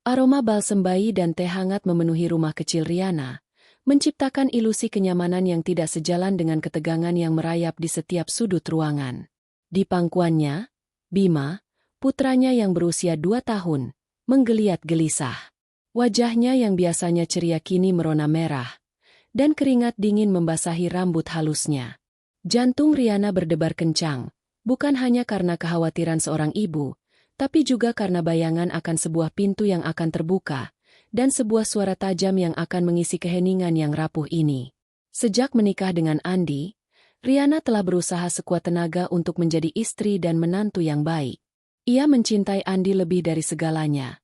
Aroma balsem bayi dan teh hangat memenuhi rumah kecil Riana, menciptakan ilusi kenyamanan yang tidak sejalan dengan ketegangan yang merayap di setiap sudut ruangan. Di pangkuannya, Bima, putranya yang berusia 2 tahun, menggeliat gelisah. Wajahnya yang biasanya ceria kini merona merah, dan keringat dingin membasahi rambut halusnya. Jantung Riana berdebar kencang, bukan hanya karena kekhawatiran seorang ibu, tapi juga karena bayangan akan sebuah pintu yang akan terbuka, dan sebuah suara tajam yang akan mengisi keheningan yang rapuh ini. Sejak menikah dengan Andi, Riana telah berusaha sekuat tenaga untuk menjadi istri dan menantu yang baik. Ia mencintai Andi lebih dari segalanya,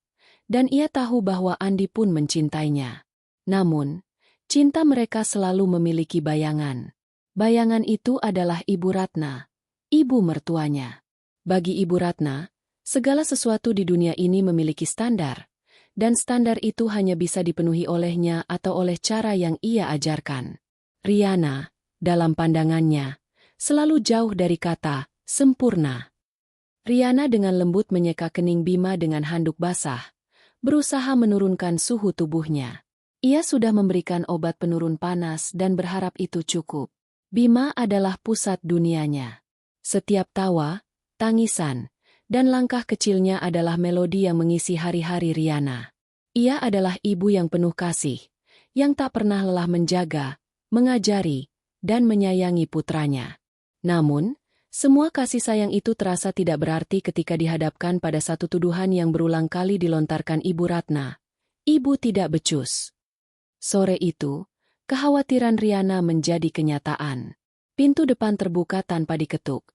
dan ia tahu bahwa Andi pun mencintainya. Namun, cinta mereka selalu memiliki bayangan. Bayangan itu adalah Ibu Ratna, ibu mertuanya. Bagi Ibu Ratna, segala sesuatu di dunia ini memiliki standar, dan standar itu hanya bisa dipenuhi olehnya atau oleh cara yang ia ajarkan. Riana, dalam pandangannya, selalu jauh dari kata sempurna. Riana dengan lembut menyeka kening Bima dengan handuk basah, berusaha menurunkan suhu tubuhnya. Ia sudah memberikan obat penurun panas dan berharap itu cukup. Bima adalah pusat dunianya. Setiap tawa, tangisan, dan langkah kecilnya adalah melodi yang mengisi hari-hari Riana. Ia adalah ibu yang penuh kasih, yang tak pernah lelah menjaga, mengajari, dan menyayangi putranya. Namun, semua kasih sayang itu terasa tidak berarti ketika dihadapkan pada satu tuduhan yang berulang kali dilontarkan Ibu Ratna. Ibu tidak becus. Sore itu, kekhawatiran Riana menjadi kenyataan. Pintu depan terbuka tanpa diketuk,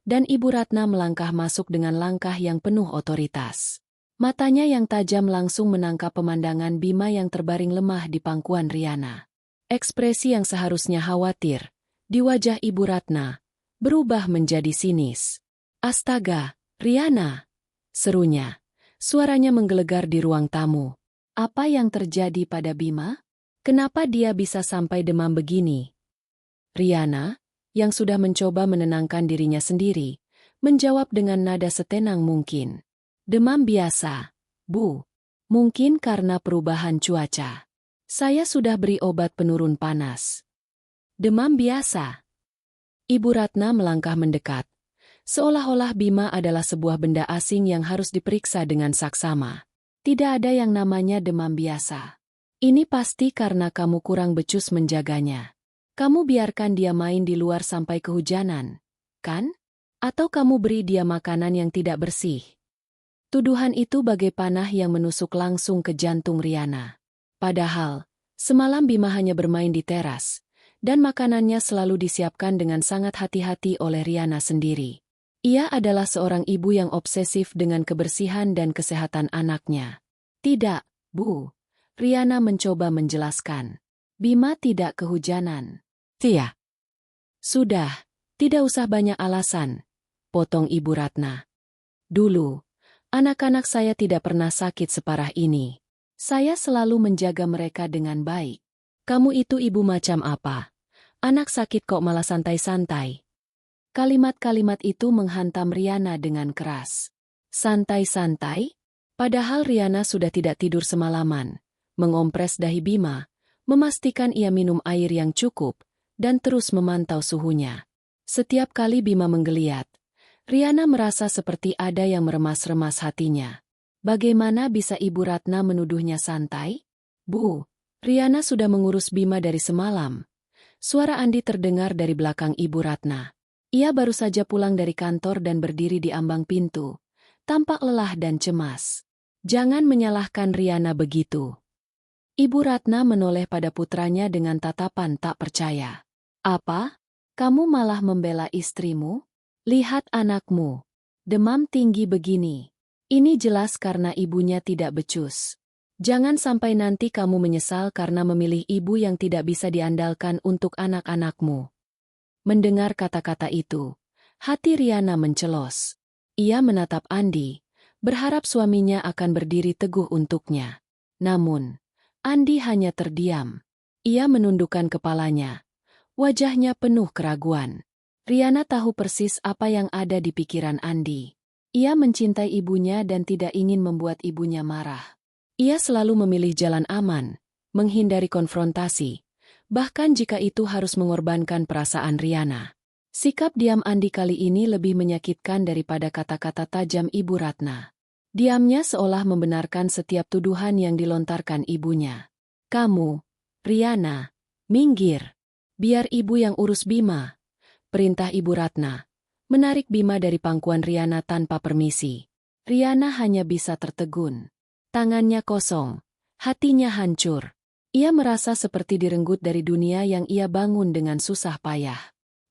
dan Ibu Ratna melangkah masuk dengan langkah yang penuh otoritas. Matanya yang tajam langsung menangkap pemandangan Bima yang terbaring lemah di pangkuan Riana. Ekspresi yang seharusnya khawatir di wajah Ibu Ratna berubah menjadi sinis. "Astaga, Riana!" serunya. Suaranya menggelegar di ruang tamu. Apa yang terjadi pada Bima? Kenapa dia bisa sampai demam begini? Riana, yang sudah mencoba menenangkan dirinya sendiri, menjawab dengan nada setenang mungkin. "Demam biasa, Bu. Mungkin karena perubahan cuaca. Saya sudah beri obat penurun panas." "Demam biasa?" Ibu Ratna melangkah mendekat, seolah-olah Bima adalah sebuah benda asing yang harus diperiksa dengan saksama. "Tidak ada yang namanya demam biasa. Ini pasti karena kamu kurang becus menjaganya. Kamu biarkan dia main di luar sampai kehujanan, kan? Atau kamu beri dia makanan yang tidak bersih?" Tuduhan itu bagai panah yang menusuk langsung ke jantung Riana. Padahal, semalam Bima hanya bermain di teras, dan makanannya selalu disiapkan dengan sangat hati-hati oleh Riana sendiri. Ia adalah seorang ibu yang obsesif dengan kebersihan dan kesehatan anaknya. "Tidak, Bu." Riana mencoba menjelaskan. "Bima tidak kehujanan." "Tia." "Sudah, tidak usah banyak alasan," potong Ibu Ratna. "Dulu, anak-anak saya tidak pernah sakit separah ini. Saya selalu menjaga mereka dengan baik. Kamu itu ibu macam apa? Anak sakit kok malah santai-santai." Kalimat-kalimat itu menghantam Riana dengan keras. Santai-santai? Padahal Riana sudah tidak tidur semalaman, mengompres dahi Bima, memastikan ia minum air yang cukup, dan terus memantau suhunya. Setiap kali Bima menggeliat, Riana merasa seperti ada yang meremas-remas hatinya. Bagaimana bisa Ibu Ratna menuduhnya santai? "Bu, Riana sudah mengurus Bima dari semalam." Suara Andi terdengar dari belakang Ibu Ratna. Ia baru saja pulang dari kantor dan berdiri di ambang pintu, tampak lelah dan cemas. "Jangan menyalahkan Riana begitu." Ibu Ratna menoleh pada putranya dengan tatapan tak percaya. "Apa? Kamu malah membela istrimu? Lihat anakmu. Demam tinggi begini. Ini jelas karena ibunya tidak becus. Jangan sampai nanti kamu menyesal karena memilih ibu yang tidak bisa diandalkan untuk anak-anakmu." Mendengar kata-kata itu, hati Riana mencelos. Ia menatap Andi, berharap suaminya akan berdiri teguh untuknya. Namun, Andi hanya terdiam. Ia menundukkan kepalanya. Wajahnya penuh keraguan. Riana tahu persis apa yang ada di pikiran Andi. Ia mencintai ibunya dan tidak ingin membuat ibunya marah. Ia selalu memilih jalan aman, menghindari konfrontasi, bahkan jika itu harus mengorbankan perasaan Riana. Sikap diam Andi kali ini lebih menyakitkan daripada kata-kata tajam Ibu Ratna. Diamnya seolah membenarkan setiap tuduhan yang dilontarkan ibunya. "Kamu, Riana, minggir. Biar ibu yang urus Bima," perintah Ibu Ratna, menarik Bima dari pangkuan Riana tanpa permisi. Riana hanya bisa tertegun. Tangannya kosong, hatinya hancur. Ia merasa seperti direnggut dari dunia yang ia bangun dengan susah payah.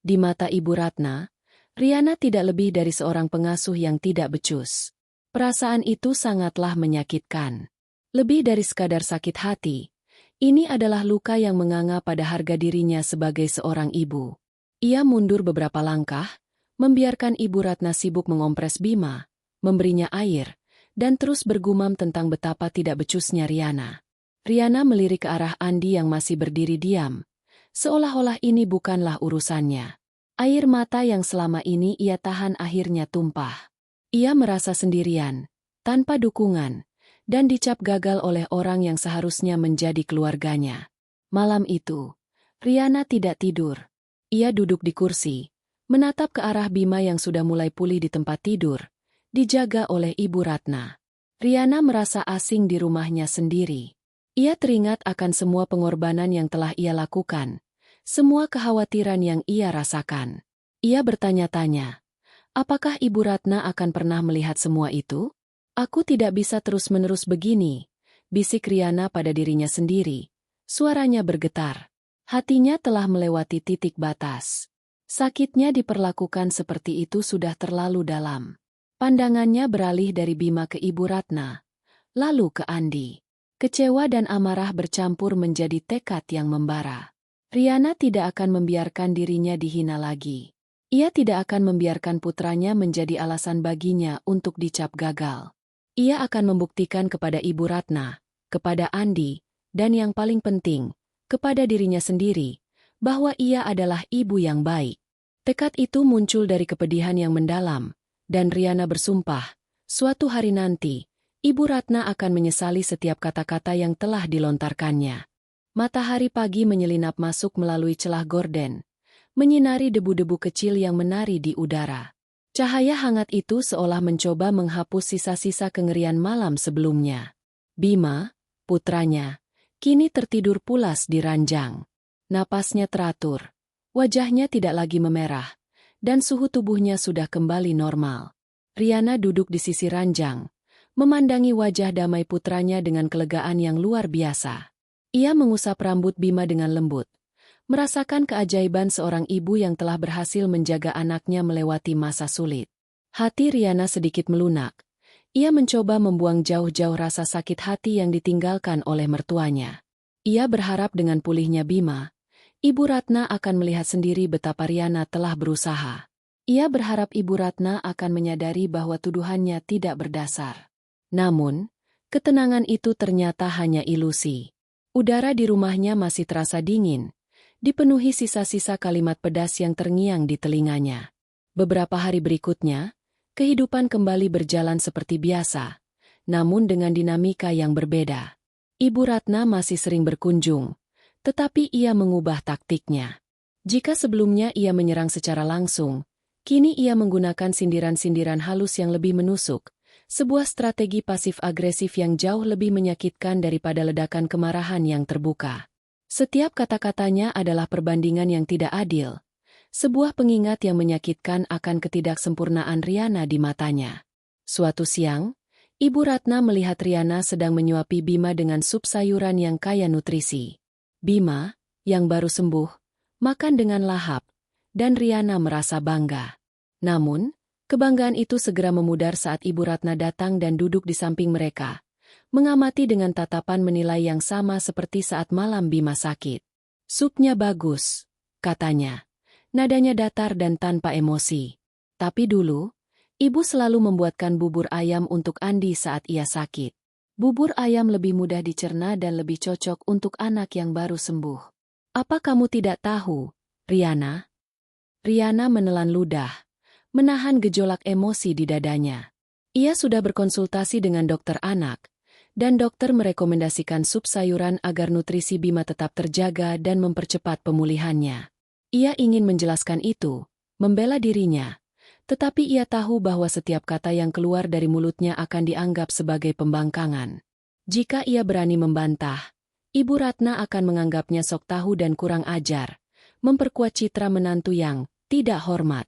Di mata Ibu Ratna, Riana tidak lebih dari seorang pengasuh yang tidak becus. Perasaan itu sangatlah menyakitkan. Lebih dari sekadar sakit hati, ini adalah luka yang menganga pada harga dirinya sebagai seorang ibu. Ia mundur beberapa langkah, membiarkan Ibu Ratna sibuk mengompres Bima, memberinya air, dan terus bergumam tentang betapa tidak becusnya Riana. Riana melirik ke arah Andi yang masih berdiri diam, seolah-olah ini bukanlah urusannya. Air mata yang selama ini ia tahan akhirnya tumpah. Ia merasa sendirian, tanpa dukungan, dan dicap gagal oleh orang yang seharusnya menjadi keluarganya. Malam itu, Riana tidak tidur. Ia duduk di kursi, menatap ke arah Bima yang sudah mulai pulih di tempat tidur, dijaga oleh Ibu Ratna. Riana merasa asing di rumahnya sendiri. Ia teringat akan semua pengorbanan yang telah ia lakukan, semua kekhawatiran yang ia rasakan. Ia bertanya-tanya, apakah Ibu Ratna akan pernah melihat semua itu? "Aku tidak bisa terus-menerus begini," bisik Riana pada dirinya sendiri. Suaranya bergetar. Hatinya telah melewati titik batas. Sakitnya diperlakukan seperti itu sudah terlalu dalam. Pandangannya beralih dari Bima ke Ibu Ratna, lalu ke Andi. Kecewa dan amarah bercampur menjadi tekad yang membara. Riana tidak akan membiarkan dirinya dihina lagi. Ia tidak akan membiarkan putranya menjadi alasan baginya untuk dicap gagal. Ia akan membuktikan kepada Ibu Ratna, kepada Andi, dan yang paling penting, kepada dirinya sendiri, bahwa ia adalah ibu yang baik. Tekad itu muncul dari kepedihan yang mendalam, dan Riana bersumpah, suatu hari nanti, Ibu Ratna akan menyesali setiap kata-kata yang telah dilontarkannya. Matahari pagi menyelinap masuk melalui celah gorden, menyinari debu-debu kecil yang menari di udara. Cahaya hangat itu seolah mencoba menghapus sisa-sisa kengerian malam sebelumnya. Bima, putranya, kini tertidur pulas di ranjang. Napasnya teratur, wajahnya tidak lagi memerah, dan suhu tubuhnya sudah kembali normal. Riana duduk di sisi ranjang, memandangi wajah damai putranya dengan kelegaan yang luar biasa. Ia mengusap rambut Bima dengan lembut, merasakan keajaiban seorang ibu yang telah berhasil menjaga anaknya melewati masa sulit. Hati Riana sedikit melunak. Ia mencoba membuang jauh-jauh rasa sakit hati yang ditinggalkan oleh mertuanya. Ia berharap dengan pulihnya Bima, Ibu Ratna akan melihat sendiri betapa Riana telah berusaha. Ia berharap Ibu Ratna akan menyadari bahwa tuduhannya tidak berdasar. Namun, ketenangan itu ternyata hanya ilusi. Udara di rumahnya masih terasa dingin, dipenuhi sisa-sisa kalimat pedas yang terngiang di telinganya. Beberapa hari berikutnya, kehidupan kembali berjalan seperti biasa, namun dengan dinamika yang berbeda. Ibu Ratna masih sering berkunjung, tetapi ia mengubah taktiknya. Jika sebelumnya ia menyerang secara langsung, kini ia menggunakan sindiran-sindiran halus yang lebih menusuk, sebuah strategi pasif-agresif yang jauh lebih menyakitkan daripada ledakan kemarahan yang terbuka. Setiap kata-katanya adalah perbandingan yang tidak adil, sebuah pengingat yang menyakitkan akan ketidaksempurnaan Riana di matanya. Suatu siang, Ibu Ratna melihat Riana sedang menyuapi Bima dengan sup sayuran yang kaya nutrisi. Bima, yang baru sembuh, makan dengan lahap, dan Riana merasa bangga. Namun, kebanggaan itu segera memudar saat Ibu Ratna datang dan duduk di samping mereka, mengamati dengan tatapan menilai yang sama seperti saat malam Bima sakit. "Supnya bagus," katanya. Nadanya datar dan tanpa emosi. "Tapi dulu, Ibu selalu membuatkan bubur ayam untuk Andi saat ia sakit. Bubur ayam lebih mudah dicerna dan lebih cocok untuk anak yang baru sembuh. Apa kamu tidak tahu, Riana?" Riana menelan ludah, menahan gejolak emosi di dadanya. Ia sudah berkonsultasi dengan dokter anak, dan dokter merekomendasikan sup sayuran agar nutrisi Bima tetap terjaga dan mempercepat pemulihannya. Ia ingin menjelaskan itu, membela dirinya, tetapi ia tahu bahwa setiap kata yang keluar dari mulutnya akan dianggap sebagai pembangkangan. Jika ia berani membantah, Ibu Ratna akan menganggapnya sok tahu dan kurang ajar, memperkuat citra menantu yang tidak hormat.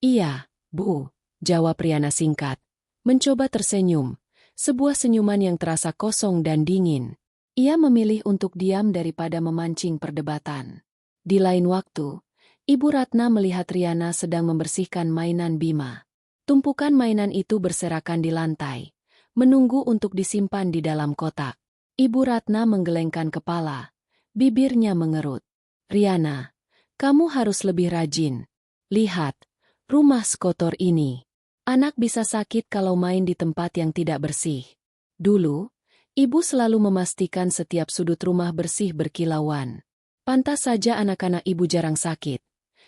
Iya, Bu, jawab Riana singkat, mencoba tersenyum. Sebuah senyuman yang terasa kosong dan dingin. Ia memilih untuk diam daripada memancing perdebatan. Di lain waktu, Ibu Ratna melihat Riana sedang membersihkan mainan Bima. Tumpukan mainan itu berserakan di lantai, menunggu untuk disimpan di dalam kotak. Ibu Ratna menggelengkan kepala, bibirnya mengerut. Riana, kamu harus lebih rajin. Lihat, rumah sekotor ini. Anak bisa sakit kalau main di tempat yang tidak bersih. Dulu, ibu selalu memastikan setiap sudut rumah bersih berkilauan. Pantas saja anak-anak ibu jarang sakit.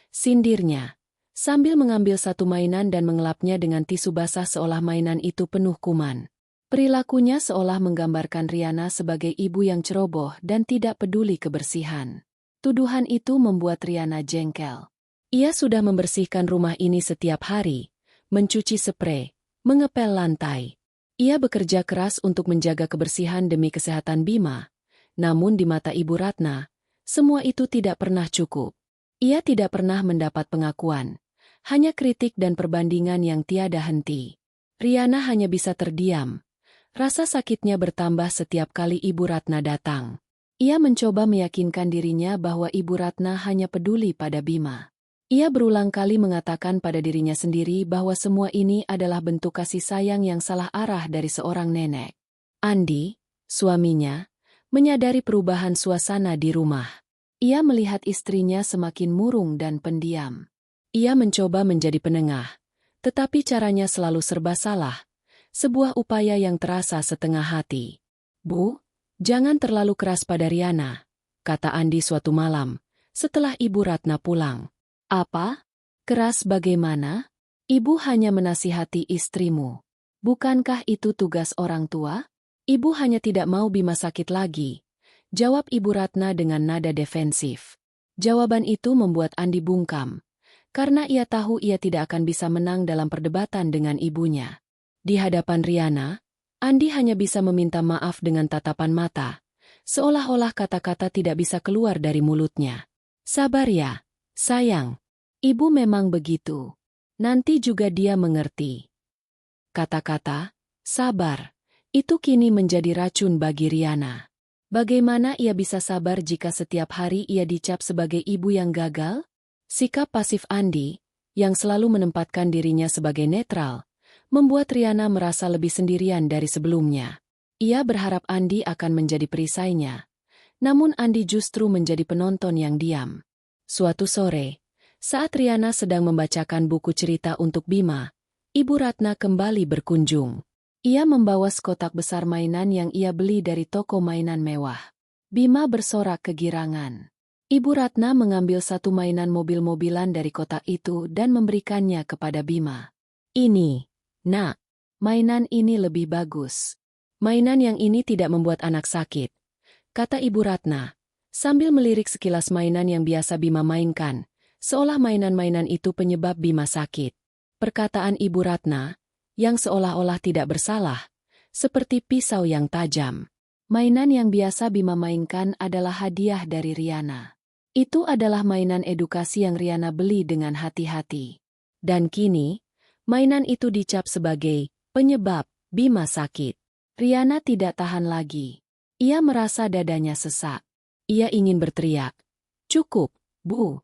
Sindirnya, sambil mengambil satu mainan dan mengelapnya dengan tisu basah seolah mainan itu penuh kuman. Perilakunya seolah menggambarkan Riana sebagai ibu yang ceroboh dan tidak peduli kebersihan. Tuduhan itu membuat Riana jengkel. Ia sudah membersihkan rumah ini setiap hari, mencuci sprei, mengepel lantai. Ia bekerja keras untuk menjaga kebersihan demi kesehatan Bima. Namun di mata Ibu Ratna, semua itu tidak pernah cukup. Ia tidak pernah mendapat pengakuan, hanya kritik dan perbandingan yang tiada henti. Riana hanya bisa terdiam. Rasa sakitnya bertambah setiap kali Ibu Ratna datang. Ia mencoba meyakinkan dirinya bahwa Ibu Ratna hanya peduli pada Bima. Ia berulang kali mengatakan pada dirinya sendiri bahwa semua ini adalah bentuk kasih sayang yang salah arah dari seorang nenek. Andi, suaminya, menyadari perubahan suasana di rumah. Ia melihat istrinya semakin murung dan pendiam. Ia mencoba menjadi penengah, tetapi caranya selalu serba salah. Sebuah upaya yang terasa setengah hati. Bu, jangan terlalu keras pada Riana, kata Andi suatu malam, setelah Ibu Ratna pulang. Apa? Keras bagaimana? Ibu hanya menasihati istrimu. Bukankah itu tugas orang tua? Ibu hanya tidak mau Bima sakit lagi, jawab Ibu Ratna dengan nada defensif. Jawaban itu membuat Andi bungkam, karena ia tahu ia tidak akan bisa menang dalam perdebatan dengan ibunya. Di hadapan Riana, Andi hanya bisa meminta maaf dengan tatapan mata, seolah-olah kata-kata tidak bisa keluar dari mulutnya. Sabar ya, sayang. Ibu memang begitu. Nanti juga dia mengerti. Kata-kata, sabar, itu kini menjadi racun bagi Riana. Bagaimana ia bisa sabar jika setiap hari ia dicap sebagai ibu yang gagal? Sikap pasif Andi, yang selalu menempatkan dirinya sebagai netral, membuat Riana merasa lebih sendirian dari sebelumnya. Ia berharap Andi akan menjadi perisainya. Namun Andi justru menjadi penonton yang diam. Suatu sore, saat Riana sedang membacakan buku cerita untuk Bima, Ibu Ratna kembali berkunjung. Ia membawa sekotak besar mainan yang ia beli dari toko mainan mewah. Bima bersorak kegirangan. Ibu Ratna mengambil satu mainan mobil-mobilan dari kotak itu dan memberikannya kepada Bima. Ini, nak, mainan ini lebih bagus. Mainan yang ini tidak membuat anak sakit, kata Ibu Ratna, sambil melirik sekilas mainan yang biasa Bima mainkan. Seolah mainan-mainan itu penyebab Bima sakit. Perkataan Ibu Ratna, yang seolah-olah tidak bersalah, seperti pisau yang tajam. Mainan yang biasa Bima mainkan adalah hadiah dari Riana. Itu adalah mainan edukasi yang Riana beli dengan hati-hati. Dan kini, mainan itu dicap sebagai penyebab Bima sakit. Riana tidak tahan lagi. Ia merasa dadanya sesak. Ia ingin berteriak, "Cukup, Bu!"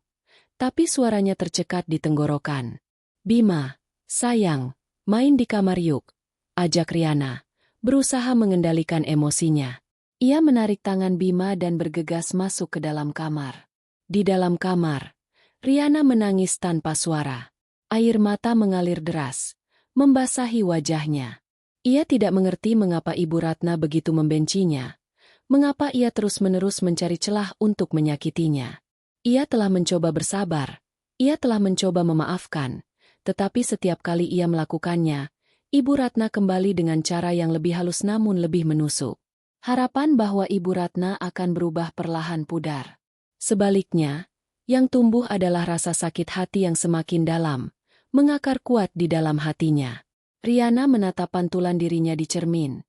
Tapi suaranya tercekat di tenggorokan. Bima, sayang, main di kamar yuk, ajak Riana, berusaha mengendalikan emosinya. Ia menarik tangan Bima dan bergegas masuk ke dalam kamar. Di dalam kamar, Riana menangis tanpa suara. Air mata mengalir deras, membasahi wajahnya. Ia tidak mengerti mengapa Ibu Ratna begitu membencinya, mengapa ia terus-menerus mencari celah untuk menyakitinya. Ia telah mencoba bersabar, ia telah mencoba memaafkan, tetapi setiap kali ia melakukannya, Ibu Ratna kembali dengan cara yang lebih halus namun lebih menusuk. Harapan bahwa Ibu Ratna akan berubah perlahan pudar. Sebaliknya, yang tumbuh adalah rasa sakit hati yang semakin dalam, mengakar kuat di dalam hatinya. Riana menatap pantulan dirinya di cermin,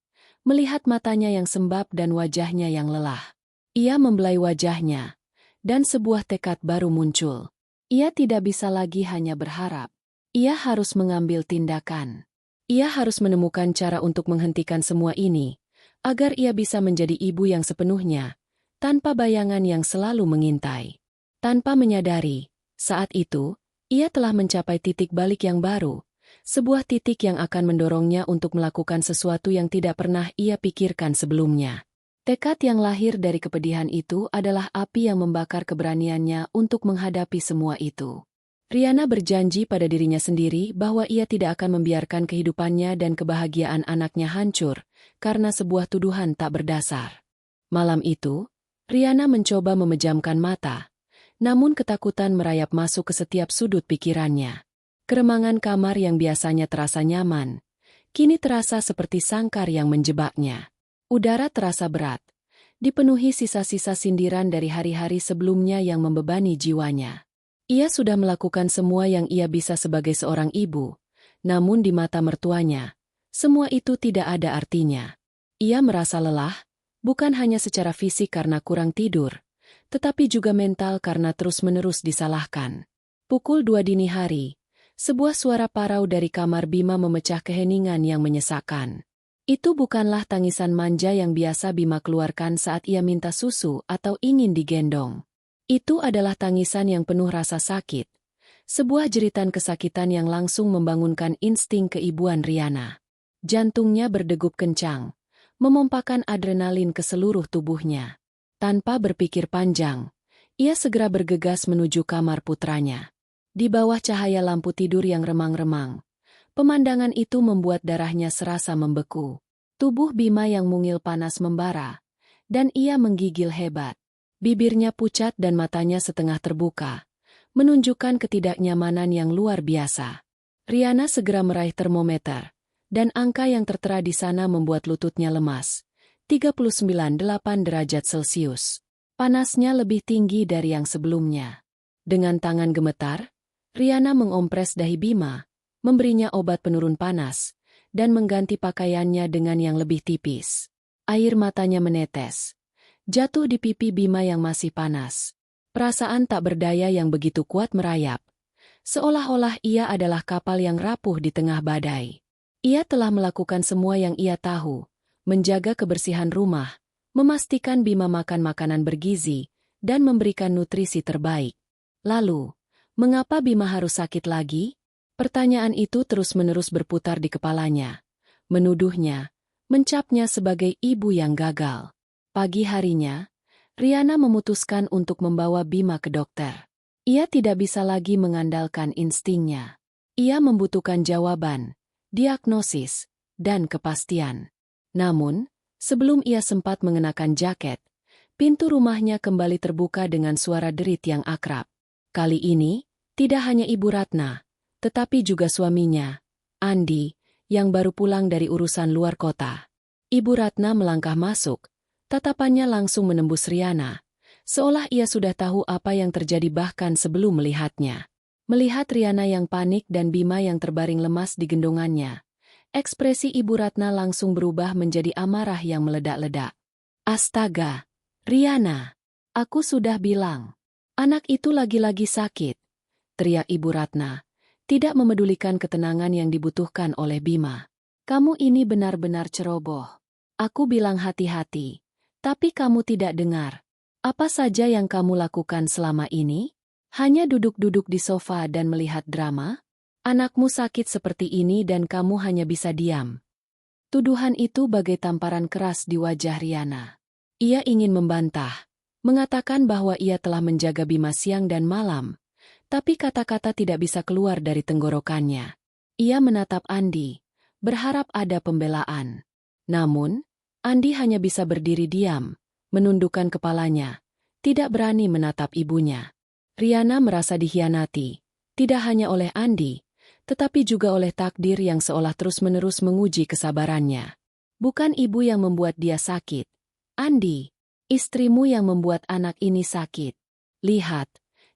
melihat matanya yang sembab dan wajahnya yang lelah. Ia membelai wajahnya, dan sebuah tekad baru muncul. Ia tidak bisa lagi hanya berharap. Ia harus mengambil tindakan. Ia harus menemukan cara untuk menghentikan semua ini, agar ia bisa menjadi ibu yang sepenuhnya, tanpa bayangan yang selalu mengintai. Tanpa menyadari, saat itu, ia telah mencapai titik balik yang baru, sebuah titik yang akan mendorongnya untuk melakukan sesuatu yang tidak pernah ia pikirkan sebelumnya. Tekad yang lahir dari kepedihan itu adalah api yang membakar keberaniannya untuk menghadapi semua itu. Riana berjanji pada dirinya sendiri bahwa ia tidak akan membiarkan kehidupannya dan kebahagiaan anaknya hancur karena sebuah tuduhan tak berdasar. Malam itu, Riana mencoba memejamkan mata, namun ketakutan merayap masuk ke setiap sudut pikirannya. Keremangan kamar yang biasanya terasa nyaman, kini terasa seperti sangkar yang menjebaknya. Udara terasa berat, dipenuhi sisa-sisa sindiran dari hari-hari sebelumnya yang membebani jiwanya. Ia sudah melakukan semua yang ia bisa sebagai seorang ibu, namun di mata mertuanya, semua itu tidak ada artinya. Ia merasa lelah, bukan hanya secara fisik karena kurang tidur, tetapi juga mental karena terus-menerus disalahkan. Pukul 2 dini hari, sebuah suara parau dari kamar Bima memecah keheningan yang menyesakkan. Itu bukanlah tangisan manja yang biasa Bima keluarkan saat ia minta susu atau ingin digendong. Itu adalah tangisan yang penuh rasa sakit, sebuah jeritan kesakitan yang langsung membangunkan insting keibuan Riana. Jantungnya berdegup kencang, memompakan adrenalin ke seluruh tubuhnya. Tanpa berpikir panjang, ia segera bergegas menuju kamar putranya. Di bawah cahaya lampu tidur yang remang-remang, pemandangan itu membuat darahnya serasa membeku. Tubuh Bima yang mungil panas membara, dan ia menggigil hebat. Bibirnya pucat dan matanya setengah terbuka, menunjukkan ketidaknyamanan yang luar biasa. Riana segera meraih termometer, dan angka yang tertera di sana membuat lututnya lemas. 39,8 derajat Celcius. Panasnya lebih tinggi dari yang sebelumnya. Dengan tangan gemetar, Riana mengompres dahi Bima, memberinya obat penurun panas, dan mengganti pakaiannya dengan yang lebih tipis. Air matanya menetes, jatuh di pipi Bima yang masih panas. Perasaan tak berdaya yang begitu kuat merayap, seolah-olah ia adalah kapal yang rapuh di tengah badai. Ia telah melakukan semua yang ia tahu, menjaga kebersihan rumah, memastikan Bima makan makanan bergizi, dan memberikan nutrisi terbaik. Lalu, mengapa Bima harus sakit lagi? Pertanyaan itu terus-menerus berputar di kepalanya, menuduhnya, mencapnya sebagai ibu yang gagal. Pagi harinya, Riana memutuskan untuk membawa Bima ke dokter. Ia tidak bisa lagi mengandalkan instingnya. Ia membutuhkan jawaban, diagnosis, dan kepastian. Namun, sebelum ia sempat mengenakan jaket, pintu rumahnya kembali terbuka dengan suara derit yang akrab. Kali ini, tidak hanya Ibu Ratna, tetapi juga suaminya, Andi, yang baru pulang dari urusan luar kota. Ibu Ratna melangkah masuk, tatapannya langsung menembus Riana, seolah ia sudah tahu apa yang terjadi bahkan sebelum melihatnya. Melihat Riana yang panik dan Bima yang terbaring lemas di gendongannya, ekspresi Ibu Ratna langsung berubah menjadi amarah yang meledak-ledak. Astaga, Riana, aku sudah bilang, anak itu lagi-lagi sakit, teriak Ibu Ratna, tidak memedulikan ketenangan yang dibutuhkan oleh Bima. Kamu ini benar-benar ceroboh. Aku bilang hati-hati. Tapi kamu tidak dengar. Apa saja yang kamu lakukan selama ini? Hanya duduk-duduk di sofa dan melihat drama? Anakmu sakit seperti ini dan kamu hanya bisa diam. Tuduhan itu bagai tamparan keras di wajah Riana. Ia ingin membantah, mengatakan bahwa ia telah menjaga Bima siang dan malam, tapi kata-kata tidak bisa keluar dari tenggorokannya. Ia menatap Andi, berharap ada pembelaan. Namun, Andi hanya bisa berdiri diam, menundukkan kepalanya, tidak berani menatap ibunya. Riana merasa dikhianati, tidak hanya oleh Andi, tetapi juga oleh takdir yang seolah terus-menerus menguji kesabarannya. Bukan ibu yang membuat dia sakit. Andi, istrimu yang membuat anak ini sakit. Lihat,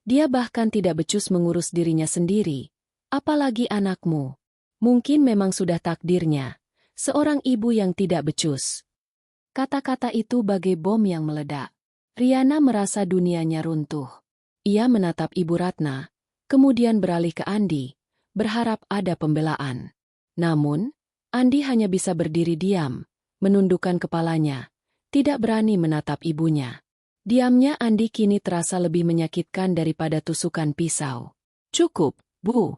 dia bahkan tidak becus mengurus dirinya sendiri. Apalagi anakmu. Mungkin memang sudah takdirnya. Seorang ibu yang tidak becus. Kata-kata itu bagai bom yang meledak. Riana merasa dunianya runtuh. Ia menatap Ibu Ratna, kemudian beralih ke Andi, berharap ada pembelaan. Namun, Andi hanya bisa berdiri diam, menundukkan kepalanya, tidak berani menatap ibunya. Diamnya Andi kini terasa lebih menyakitkan daripada tusukan pisau. "Cukup, Bu."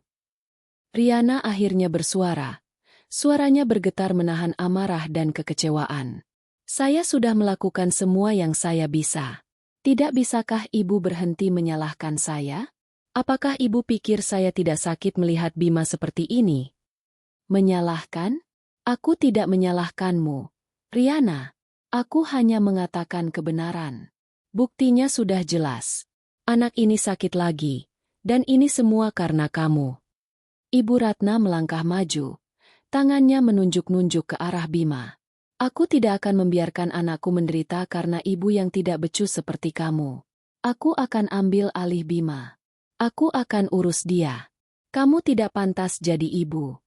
Riana akhirnya bersuara. Suaranya bergetar menahan amarah dan kekecewaan. "Saya sudah melakukan semua yang saya bisa. Tidak bisakah Ibu berhenti menyalahkan saya? Apakah Ibu pikir saya tidak sakit melihat Bima seperti ini?" "Menyalahkan? Aku tidak menyalahkanmu, Riana. Aku hanya mengatakan kebenaran. Buktinya sudah jelas. Anak ini sakit lagi, dan ini semua karena kamu." Ibu Ratna melangkah maju. Tangannya menunjuk-nunjuk ke arah Bima. "Aku tidak akan membiarkan anakku menderita karena ibu yang tidak becus seperti kamu. Aku akan ambil alih Bima. Aku akan urus dia. Kamu tidak pantas jadi ibu."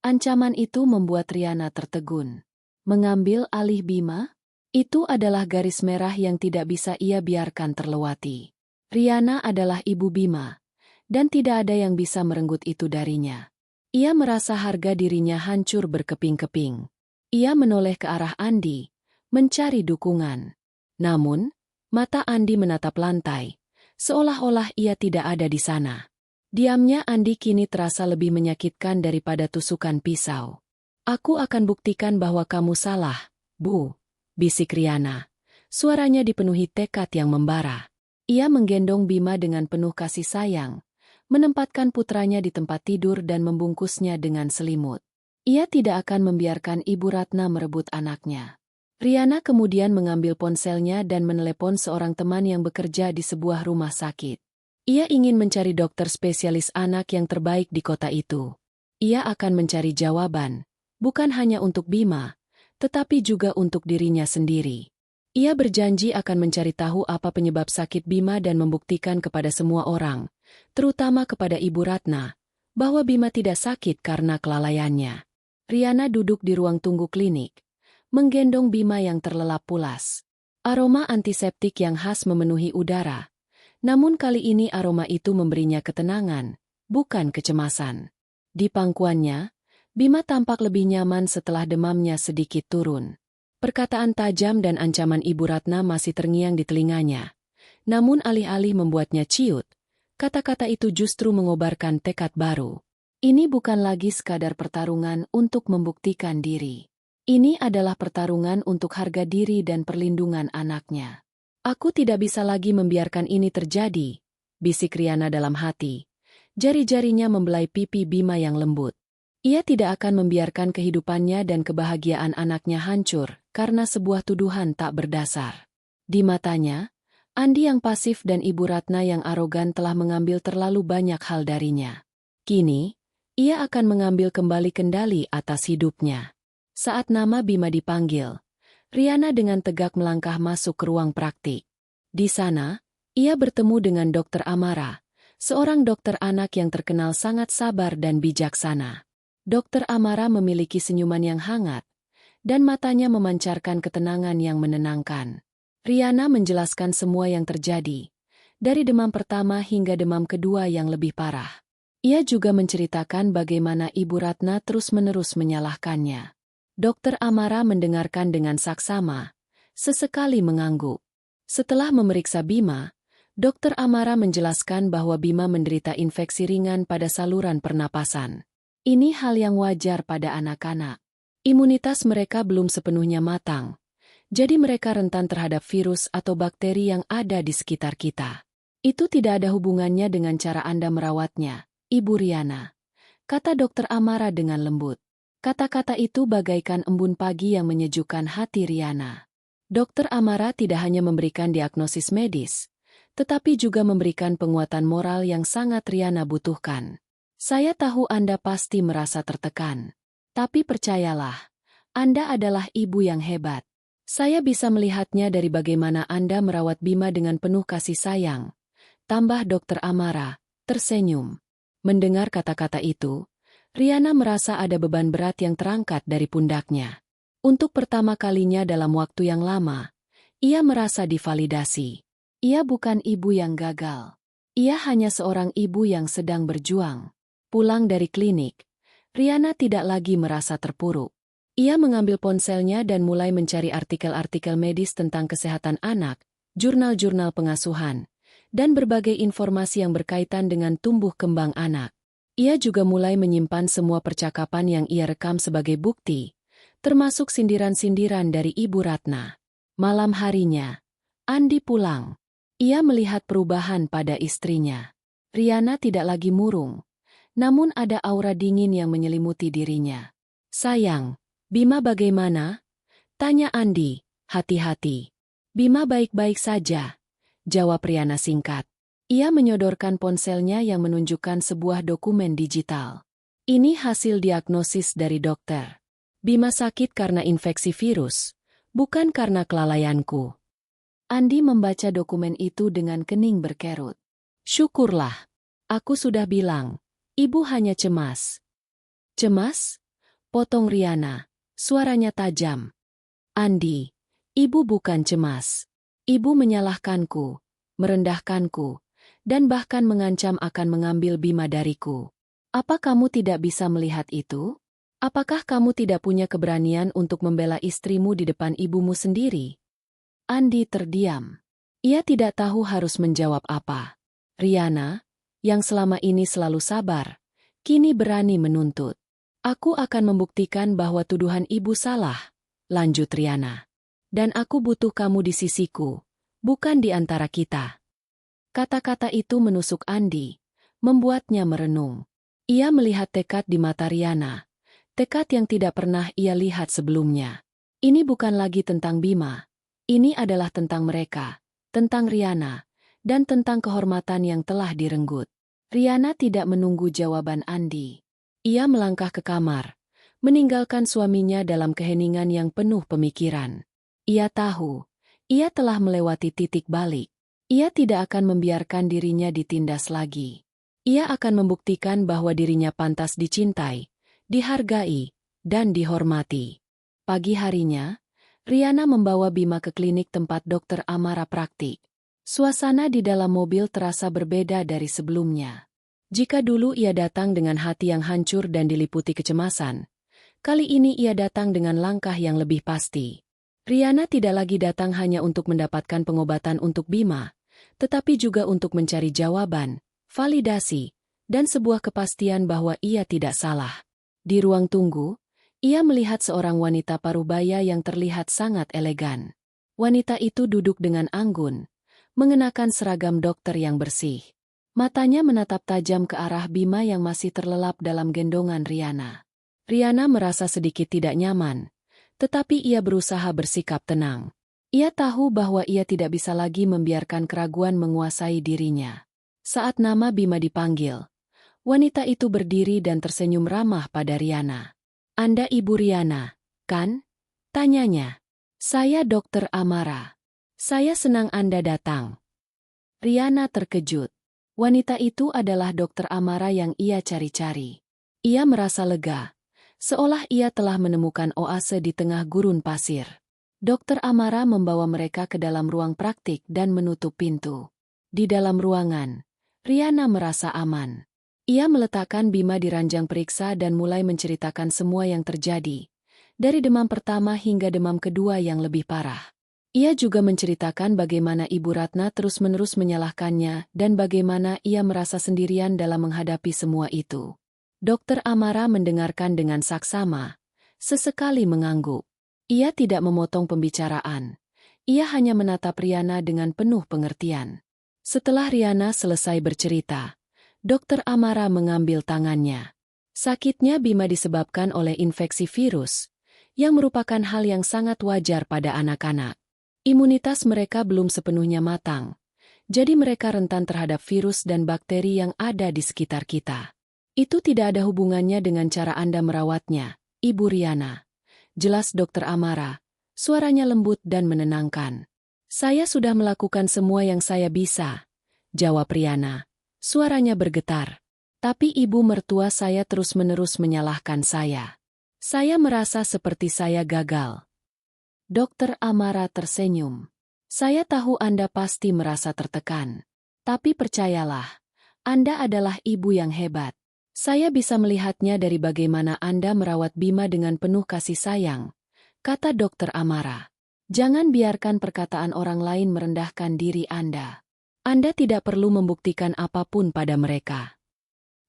Ancaman itu membuat Riana tertegun. Mengambil alih Bima? Itu adalah garis merah yang tidak bisa ia biarkan terlewati. Riana adalah ibu Bima, dan tidak ada yang bisa merenggut itu darinya. Ia merasa harga dirinya hancur berkeping-keping. Ia menoleh ke arah Andi, mencari dukungan. Namun, mata Andi menatap lantai, seolah-olah ia tidak ada di sana. Diamnya Andi kini terasa lebih menyakitkan daripada tusukan pisau. "Aku akan buktikan bahwa kamu salah, Bu," bisik Riana. Suaranya dipenuhi tekad yang membara. Ia menggendong Bima dengan penuh kasih sayang, menempatkan putranya di tempat tidur dan membungkusnya dengan selimut. Ia tidak akan membiarkan Ibu Ratna merebut anaknya. Riana kemudian mengambil ponselnya dan menelepon seorang teman yang bekerja di sebuah rumah sakit. Ia ingin mencari dokter spesialis anak yang terbaik di kota itu. Ia akan mencari jawaban, bukan hanya untuk Bima, tetapi juga untuk dirinya sendiri. Ia berjanji akan mencari tahu apa penyebab sakit Bima dan membuktikan kepada semua orang, terutama kepada Ibu Ratna, bahwa Bima tidak sakit karena kelalaiannya. Riana duduk di ruang tunggu klinik, menggendong Bima yang terlelap pulas. Aroma antiseptik yang khas memenuhi udara. Namun kali ini aroma itu memberinya ketenangan, bukan kecemasan. Di pangkuannya, Bima tampak lebih nyaman setelah demamnya sedikit turun. Perkataan tajam dan ancaman Ibu Ratna masih terngiang di telinganya. Namun alih-alih membuatnya ciut, kata-kata itu justru mengobarkan tekad baru. Ini bukan lagi sekadar pertarungan untuk membuktikan diri. Ini adalah pertarungan untuk harga diri dan perlindungan anaknya. "Aku tidak bisa lagi membiarkan ini terjadi," bisik Riana dalam hati. Jari-jarinya membelai pipi Bima yang lembut. Ia tidak akan membiarkan kehidupannya dan kebahagiaan anaknya hancur karena sebuah tuduhan tak berdasar. Di matanya, Andi yang pasif dan Ibu Ratna yang arogan telah mengambil terlalu banyak hal darinya. Kini, ia akan mengambil kembali kendali atas hidupnya. Saat nama Bima dipanggil, Riana dengan tegak melangkah masuk ke ruang praktik. Di sana, ia bertemu dengan Dokter Amara, seorang dokter anak yang terkenal sangat sabar dan bijaksana. Dokter Amara memiliki senyuman yang hangat, dan matanya memancarkan ketenangan yang menenangkan. Riana menjelaskan semua yang terjadi, dari demam pertama hingga demam kedua yang lebih parah. Ia juga menceritakan bagaimana Ibu Ratna terus-menerus menyalahkannya. Dokter Amara mendengarkan dengan saksama, sesekali mengangguk. Setelah memeriksa Bima, Dokter Amara menjelaskan bahwa Bima menderita infeksi ringan pada saluran pernapasan. Ini hal yang wajar pada anak-anak. Imunitas mereka belum sepenuhnya matang, jadi mereka rentan terhadap virus atau bakteri yang ada di sekitar kita. Itu tidak ada hubungannya dengan cara Anda merawatnya, Ibu Riana, kata Dokter Amara dengan lembut. Kata-kata itu bagaikan embun pagi yang menyejukkan hati Riana. Dokter Amara tidak hanya memberikan diagnosis medis, tetapi juga memberikan penguatan moral yang sangat Riana butuhkan. Saya tahu Anda pasti merasa tertekan. Tapi percayalah, Anda adalah ibu yang hebat. Saya bisa melihatnya dari bagaimana Anda merawat Bima dengan penuh kasih sayang. Tambah Dokter Amara, tersenyum. Mendengar kata-kata itu, Riana merasa ada beban berat yang terangkat dari pundaknya. Untuk pertama kalinya dalam waktu yang lama, ia merasa divalidasi. Ia bukan ibu yang gagal. Ia hanya seorang ibu yang sedang berjuang. Pulang dari klinik, Riana tidak lagi merasa terpuruk. Ia mengambil ponselnya dan mulai mencari artikel-artikel medis tentang kesehatan anak, jurnal-jurnal pengasuhan, dan berbagai informasi yang berkaitan dengan tumbuh kembang anak. Ia juga mulai menyimpan semua percakapan yang ia rekam sebagai bukti, termasuk sindiran-sindiran dari Ibu Ratna. Malam harinya, Andi pulang. Ia melihat perubahan pada istrinya. Riana tidak lagi murung, namun ada aura dingin yang menyelimuti dirinya. "Sayang, Bima bagaimana?" tanya Andi, hati-hati. "Bima baik-baik saja," jawab Riana singkat. Ia menyodorkan ponselnya yang menunjukkan sebuah dokumen digital. "Ini hasil diagnosis dari dokter. Bima sakit karena infeksi virus, bukan karena kelalaianku." Andi membaca dokumen itu dengan kening berkerut. "Syukurlah. Aku sudah bilang, ibu hanya cemas." "Cemas?" potong Riana, suaranya tajam. "Andi, ibu bukan cemas. Ibu menyalahkanku, merendahkanku, dan bahkan mengancam akan mengambil Bima dariku. Apa kamu tidak bisa melihat itu? Apakah kamu tidak punya keberanian untuk membela istrimu di depan ibumu sendiri?" Andi terdiam. Ia tidak tahu harus menjawab apa. Riana, yang selama ini selalu sabar, kini berani menuntut. "Aku akan membuktikan bahwa tuduhan ibu salah," lanjut Riana. "Dan aku butuh kamu di sisiku, bukan di antara kita." Kata-kata itu menusuk Andi, membuatnya merenung. Ia melihat tekad di mata Riana, tekad yang tidak pernah ia lihat sebelumnya. Ini bukan lagi tentang Bima. Ini adalah tentang mereka, tentang Riana, dan tentang kehormatan yang telah direnggut. Riana tidak menunggu jawaban Andi. Ia melangkah ke kamar, meninggalkan suaminya dalam keheningan yang penuh pemikiran. Ia tahu, ia telah melewati titik balik. Ia tidak akan membiarkan dirinya ditindas lagi. Ia akan membuktikan bahwa dirinya pantas dicintai, dihargai, dan dihormati. Pagi harinya, Riana membawa Bima ke klinik tempat Dokter Amara praktik. Suasana di dalam mobil terasa berbeda dari sebelumnya. Jika dulu ia datang dengan hati yang hancur dan diliputi kecemasan, kali ini ia datang dengan langkah yang lebih pasti. Riana tidak lagi datang hanya untuk mendapatkan pengobatan untuk Bima, tetapi juga untuk mencari jawaban, validasi, dan sebuah kepastian bahwa ia tidak salah. Di ruang tunggu, ia melihat seorang wanita parubaya yang terlihat sangat elegan. Wanita itu duduk dengan anggun, mengenakan seragam dokter yang bersih. Matanya menatap tajam ke arah Bima yang masih terlelap dalam gendongan Riana. Riana merasa sedikit tidak nyaman, tetapi ia berusaha bersikap tenang. Ia tahu bahwa ia tidak bisa lagi membiarkan keraguan menguasai dirinya. Saat nama Bima dipanggil, wanita itu berdiri dan tersenyum ramah pada Riana. "Anda Ibu Riana, kan?" tanyanya. "Saya Dokter Amara. Saya senang Anda datang." Riana terkejut. Wanita itu adalah Dokter Amara yang ia cari-cari. Ia merasa lega, seolah ia telah menemukan oase di tengah gurun pasir. Dokter Amara membawa mereka ke dalam ruang praktik dan menutup pintu. Di dalam ruangan, Riana merasa aman. Ia meletakkan Bima di ranjang periksa dan mulai menceritakan semua yang terjadi, dari demam pertama hingga demam kedua yang lebih parah. Ia juga menceritakan bagaimana Ibu Ratna terus-menerus menyalahkannya dan bagaimana ia merasa sendirian dalam menghadapi semua itu. Dokter Amara mendengarkan dengan saksama, sesekali mengangguk. Ia tidak memotong pembicaraan. Ia hanya menatap Riana dengan penuh pengertian. Setelah Riana selesai bercerita, Dokter Amara mengambil tangannya. Sakitnya Bima disebabkan oleh infeksi virus, yang merupakan hal yang sangat wajar pada anak-anak. Imunitas mereka belum sepenuhnya matang, jadi mereka rentan terhadap virus dan bakteri yang ada di sekitar kita. Itu tidak ada hubungannya dengan cara Anda merawatnya, Ibu Riana. Jelas Dokter Amara, suaranya lembut dan menenangkan. Saya sudah melakukan semua yang saya bisa, jawab Riana. Suaranya bergetar. Tapi ibu mertua saya terus-menerus menyalahkan saya. Saya merasa seperti saya gagal. Dokter Amara tersenyum. Saya tahu Anda pasti merasa tertekan. Tapi percayalah, Anda adalah ibu yang hebat. Saya bisa melihatnya dari bagaimana Anda merawat Bima dengan penuh kasih sayang, kata Dokter Amara. Jangan biarkan perkataan orang lain merendahkan diri Anda. Anda tidak perlu membuktikan apapun pada mereka.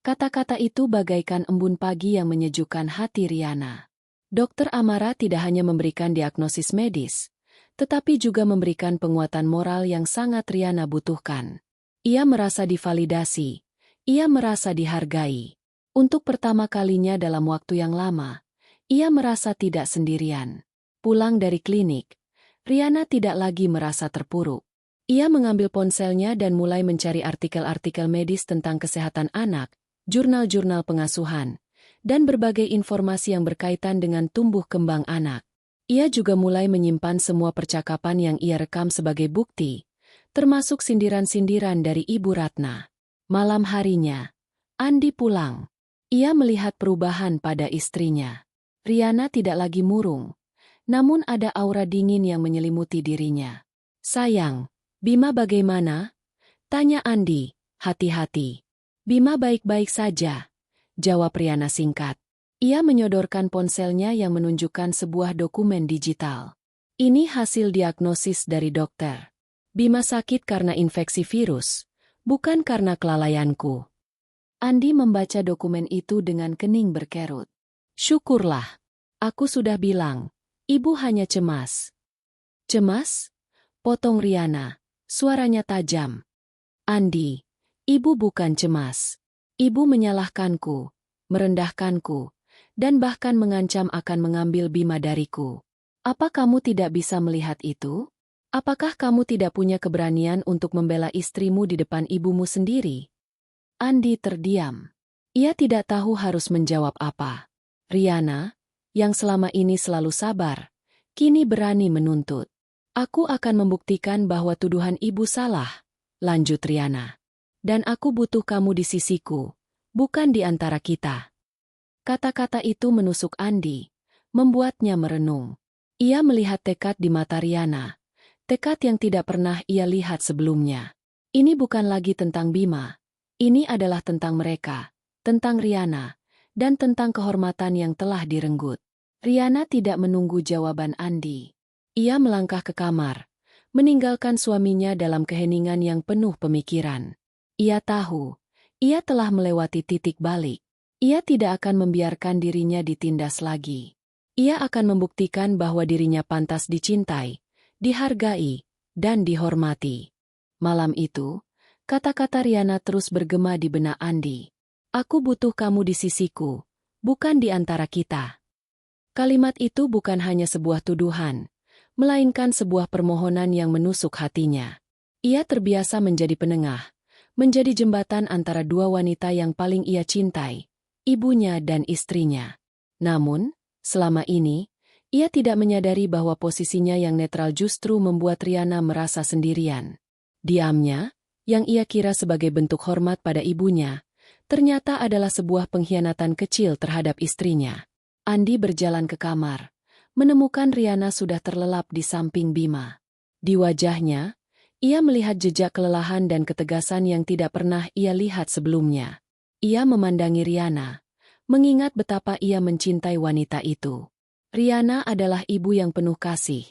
Kata-kata itu bagaikan embun pagi yang menyejukkan hati Riana. Dokter Amara tidak hanya memberikan diagnosis medis, tetapi juga memberikan penguatan moral yang sangat Riana butuhkan. Ia merasa divalidasi, ia merasa dihargai. Untuk pertama kalinya dalam waktu yang lama, ia merasa tidak sendirian. Pulang dari klinik, Riana tidak lagi merasa terpuruk. Ia mengambil ponselnya dan mulai mencari artikel-artikel medis tentang kesehatan anak, jurnal-jurnal pengasuhan, dan berbagai informasi yang berkaitan dengan tumbuh kembang anak. Ia juga mulai menyimpan semua percakapan yang ia rekam sebagai bukti, termasuk sindiran-sindiran dari Ibu Ratna. Malam harinya, Andi pulang. Ia melihat perubahan pada istrinya. Riana tidak lagi murung, namun ada aura dingin yang menyelimuti dirinya. Sayang, Bima bagaimana? Tanya Andi, hati-hati. Bima baik-baik saja, jawab Riana singkat. Ia menyodorkan ponselnya yang menunjukkan sebuah dokumen digital. Ini hasil diagnosis dari dokter. Bima sakit karena infeksi virus, bukan karena kelalaianku. Andi membaca dokumen itu dengan kening berkerut. Syukurlah. Aku sudah bilang, ibu hanya cemas. Cemas? Potong Riana, suaranya tajam. Andi, ibu bukan cemas. Ibu menyalahkanku, merendahkanku, dan bahkan mengancam akan mengambil Bima dariku. Apa kamu tidak bisa melihat itu? Apakah kamu tidak punya keberanian untuk membela istrimu di depan ibumu sendiri? Andi terdiam. Ia tidak tahu harus menjawab apa. Riana, yang selama ini selalu sabar, kini berani menuntut. Aku akan membuktikan bahwa tuduhan ibu salah, lanjut Riana. Dan aku butuh kamu di sisiku, bukan di antara kita. Kata-kata itu menusuk Andi, membuatnya merenung. Ia melihat tekad di mata Riana, tekad yang tidak pernah ia lihat sebelumnya. Ini bukan lagi tentang Bima. Ini adalah tentang mereka, tentang Riana, dan tentang kehormatan yang telah direnggut. Riana tidak menunggu jawaban Andi. Ia melangkah ke kamar, meninggalkan suaminya dalam keheningan yang penuh pemikiran. Ia tahu, ia telah melewati titik balik. Ia tidak akan membiarkan dirinya ditindas lagi. Ia akan membuktikan bahwa dirinya pantas dicintai, dihargai, dan dihormati. Malam itu, kata-kata Riana terus bergema di benak Andi. Aku butuh kamu di sisiku, bukan di antara kita. Kalimat itu bukan hanya sebuah tuduhan, melainkan sebuah permohonan yang menusuk hatinya. Ia terbiasa menjadi penengah, menjadi jembatan antara dua wanita yang paling ia cintai, ibunya dan istrinya. Namun, selama ini, ia tidak menyadari bahwa posisinya yang netral justru membuat Riana merasa sendirian. Diamnya, yang ia kira sebagai bentuk hormat pada ibunya, ternyata adalah sebuah pengkhianatan kecil terhadap istrinya. Andi berjalan ke kamar, menemukan Riana sudah terlelap di samping Bima. Di wajahnya, ia melihat jejak kelelahan dan ketegasan yang tidak pernah ia lihat sebelumnya. Ia memandangi Riana, mengingat betapa ia mencintai wanita itu. Riana adalah ibu yang penuh kasih,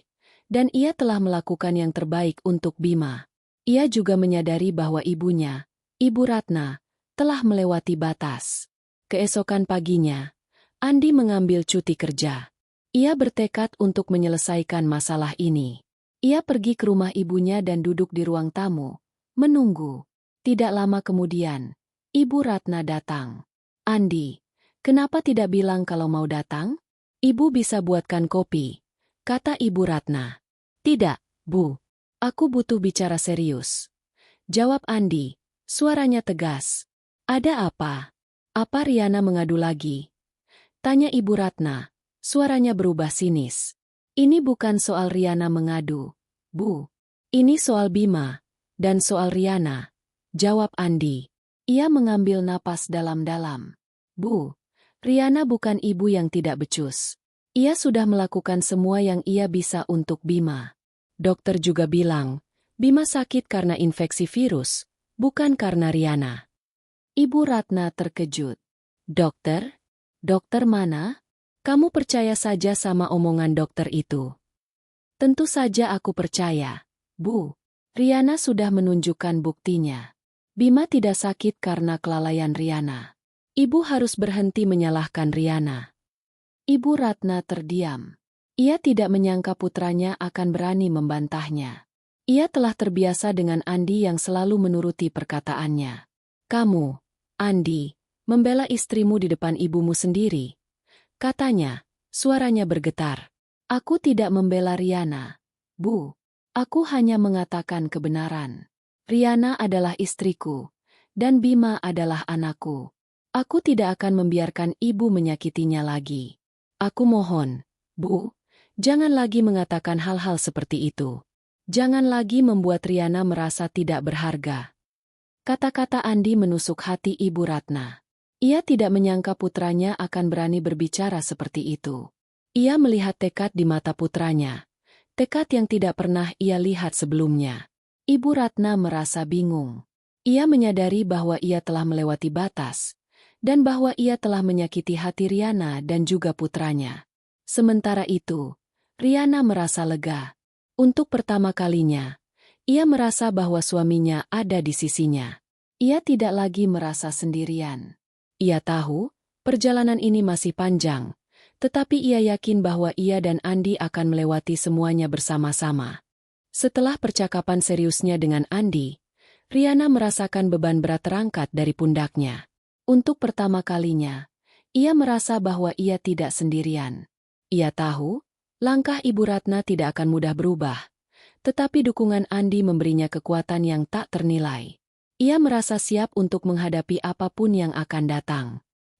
dan ia telah melakukan yang terbaik untuk Bima. Ia juga menyadari bahwa ibunya, Ibu Ratna, telah melewati batas. Keesokan paginya, Andi mengambil cuti kerja. Ia bertekad untuk menyelesaikan masalah ini. Ia pergi ke rumah ibunya dan duduk di ruang tamu, menunggu. Tidak lama kemudian, Ibu Ratna datang. Andi, kenapa tidak bilang kalau mau datang? Ibu bisa buatkan kopi, kata Ibu Ratna. Tidak, Bu. Aku butuh bicara serius. Jawab Andi, suaranya tegas. Ada apa? Apa Riana mengadu lagi? Tanya Ibu Ratna. Suaranya berubah sinis. Ini bukan soal Riana mengadu, Bu. Ini soal Bima. Dan soal Riana. Jawab Andi. Ia mengambil napas dalam-dalam. Bu, Riana bukan ibu yang tidak becus. Ia sudah melakukan semua yang ia bisa untuk Bima. Dokter juga bilang, Bima sakit karena infeksi virus, bukan karena Riana. Ibu Ratna terkejut. Dokter? Dokter mana? Kamu percaya saja sama omongan dokter itu? Tentu saja aku percaya, Bu. Riana sudah menunjukkan buktinya. Bima tidak sakit karena kelalaian Riana. Ibu harus berhenti menyalahkan Riana. Ibu Ratna terdiam. Ia tidak menyangka putranya akan berani membantahnya. Ia telah terbiasa dengan Andi yang selalu menuruti perkataannya. Kamu, Andi, membela istrimu di depan ibumu sendiri. Katanya, suaranya bergetar. Aku tidak membela Riana, Bu. Aku hanya mengatakan kebenaran. Riana adalah istriku, dan Bima adalah anakku. Aku tidak akan membiarkan ibu menyakitinya lagi. Aku mohon, Bu, jangan lagi mengatakan hal-hal seperti itu. Jangan lagi membuat Riana merasa tidak berharga. Kata-kata Andi menusuk hati Ibu Ratna. Ia tidak menyangka putranya akan berani berbicara seperti itu. Ia melihat tekad di mata putranya. Tekad yang tidak pernah ia lihat sebelumnya. Ibu Ratna merasa bingung. Ia menyadari bahwa ia telah melewati batas, dan bahwa ia telah menyakiti hati Riana dan juga putranya. Sementara itu, Riana merasa lega. Untuk pertama kalinya, ia merasa bahwa suaminya ada di sisinya. Ia tidak lagi merasa sendirian. Ia tahu, perjalanan ini masih panjang, tetapi ia yakin bahwa ia dan Andi akan melewati semuanya bersama-sama. Setelah percakapan seriusnya dengan Andi, Riana merasakan beban berat terangkat dari pundaknya. Untuk pertama kalinya, ia merasa bahwa ia tidak sendirian. Ia tahu, langkah Ibu Ratna tidak akan mudah berubah, tetapi dukungan Andi memberinya kekuatan yang tak ternilai. Ia merasa siap untuk menghadapi apapun yang akan datang.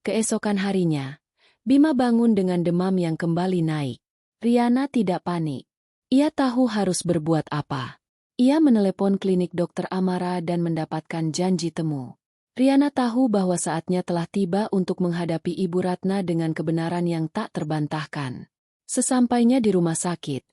Keesokan harinya, Bima bangun dengan demam yang kembali naik. Riana tidak panik. Ia tahu harus berbuat apa. Ia menelepon klinik Dokter Amara dan mendapatkan janji temu. Riana tahu bahwa saatnya telah tiba untuk menghadapi Ibu Ratna dengan kebenaran yang tak terbantahkan. Sesampainya di rumah sakit,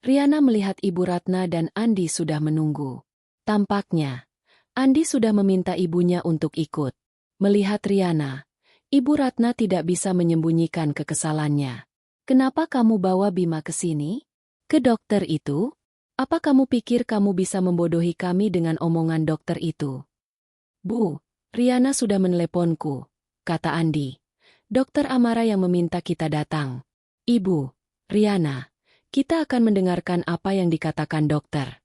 Riana melihat Ibu Ratna dan Andi sudah menunggu. Tampaknya, Andi sudah meminta ibunya untuk ikut. Melihat Riana, Ibu Ratna tidak bisa menyembunyikan kekesalannya. Kenapa kamu bawa Bima ke sini? Ke dokter itu? Apa kamu pikir kamu bisa membodohi kami dengan omongan dokter itu? Bu, Riana sudah meneleponku, kata Andi. Dokter Amara yang meminta kita datang. Ibu, Riana, kita akan mendengarkan apa yang dikatakan dokter.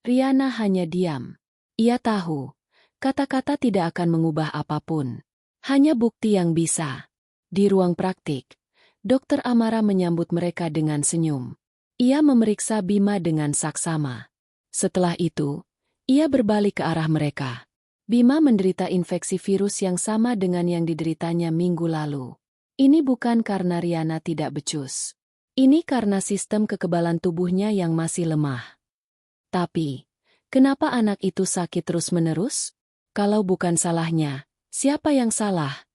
Riana hanya diam. Ia tahu, kata-kata tidak akan mengubah apapun. Hanya bukti yang bisa. Di ruang praktik, Dokter Amara menyambut mereka dengan senyum. Ia memeriksa Bima dengan saksama. Setelah itu, ia berbalik ke arah mereka. Bima menderita infeksi virus yang sama dengan yang dideritanya minggu lalu. Ini bukan karena Riana tidak becus. Ini karena sistem kekebalan tubuhnya yang masih lemah. Tapi, kenapa anak itu sakit terus-menerus? Kalau bukan salahnya, siapa yang salah?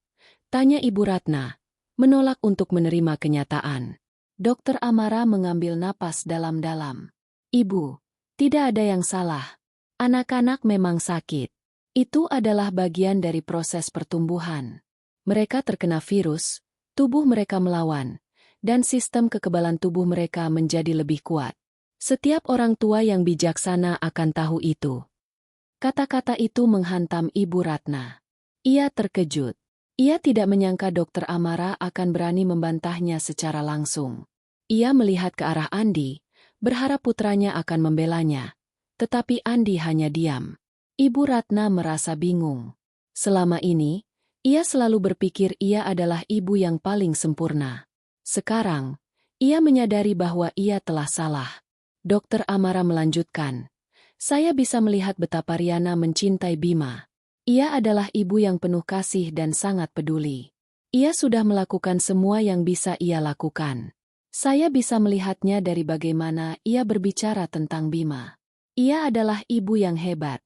Tanya Ibu Ratna, menolak untuk menerima kenyataan. Dokter Amara mengambil napas dalam-dalam. Ibu, tidak ada yang salah. Anak-anak memang sakit. Itu adalah bagian dari proses pertumbuhan. Mereka terkena virus, tubuh mereka melawan, dan sistem kekebalan tubuh mereka menjadi lebih kuat. Setiap orang tua yang bijaksana akan tahu itu. Kata-kata itu menghantam Ibu Ratna. Ia terkejut. Ia tidak menyangka Dokter Amara akan berani membantahnya secara langsung. Ia melihat ke arah Andi, berharap putranya akan membelanya. Tetapi Andi hanya diam. Ibu Ratna merasa bingung. Selama ini, ia selalu berpikir ia adalah ibu yang paling sempurna. Sekarang, ia menyadari bahwa ia telah salah. Dokter Amara melanjutkan, saya bisa melihat betapa Riana mencintai Bima. Ia adalah ibu yang penuh kasih dan sangat peduli. Ia sudah melakukan semua yang bisa ia lakukan. Saya bisa melihatnya dari bagaimana ia berbicara tentang Bima. Ia adalah ibu yang hebat.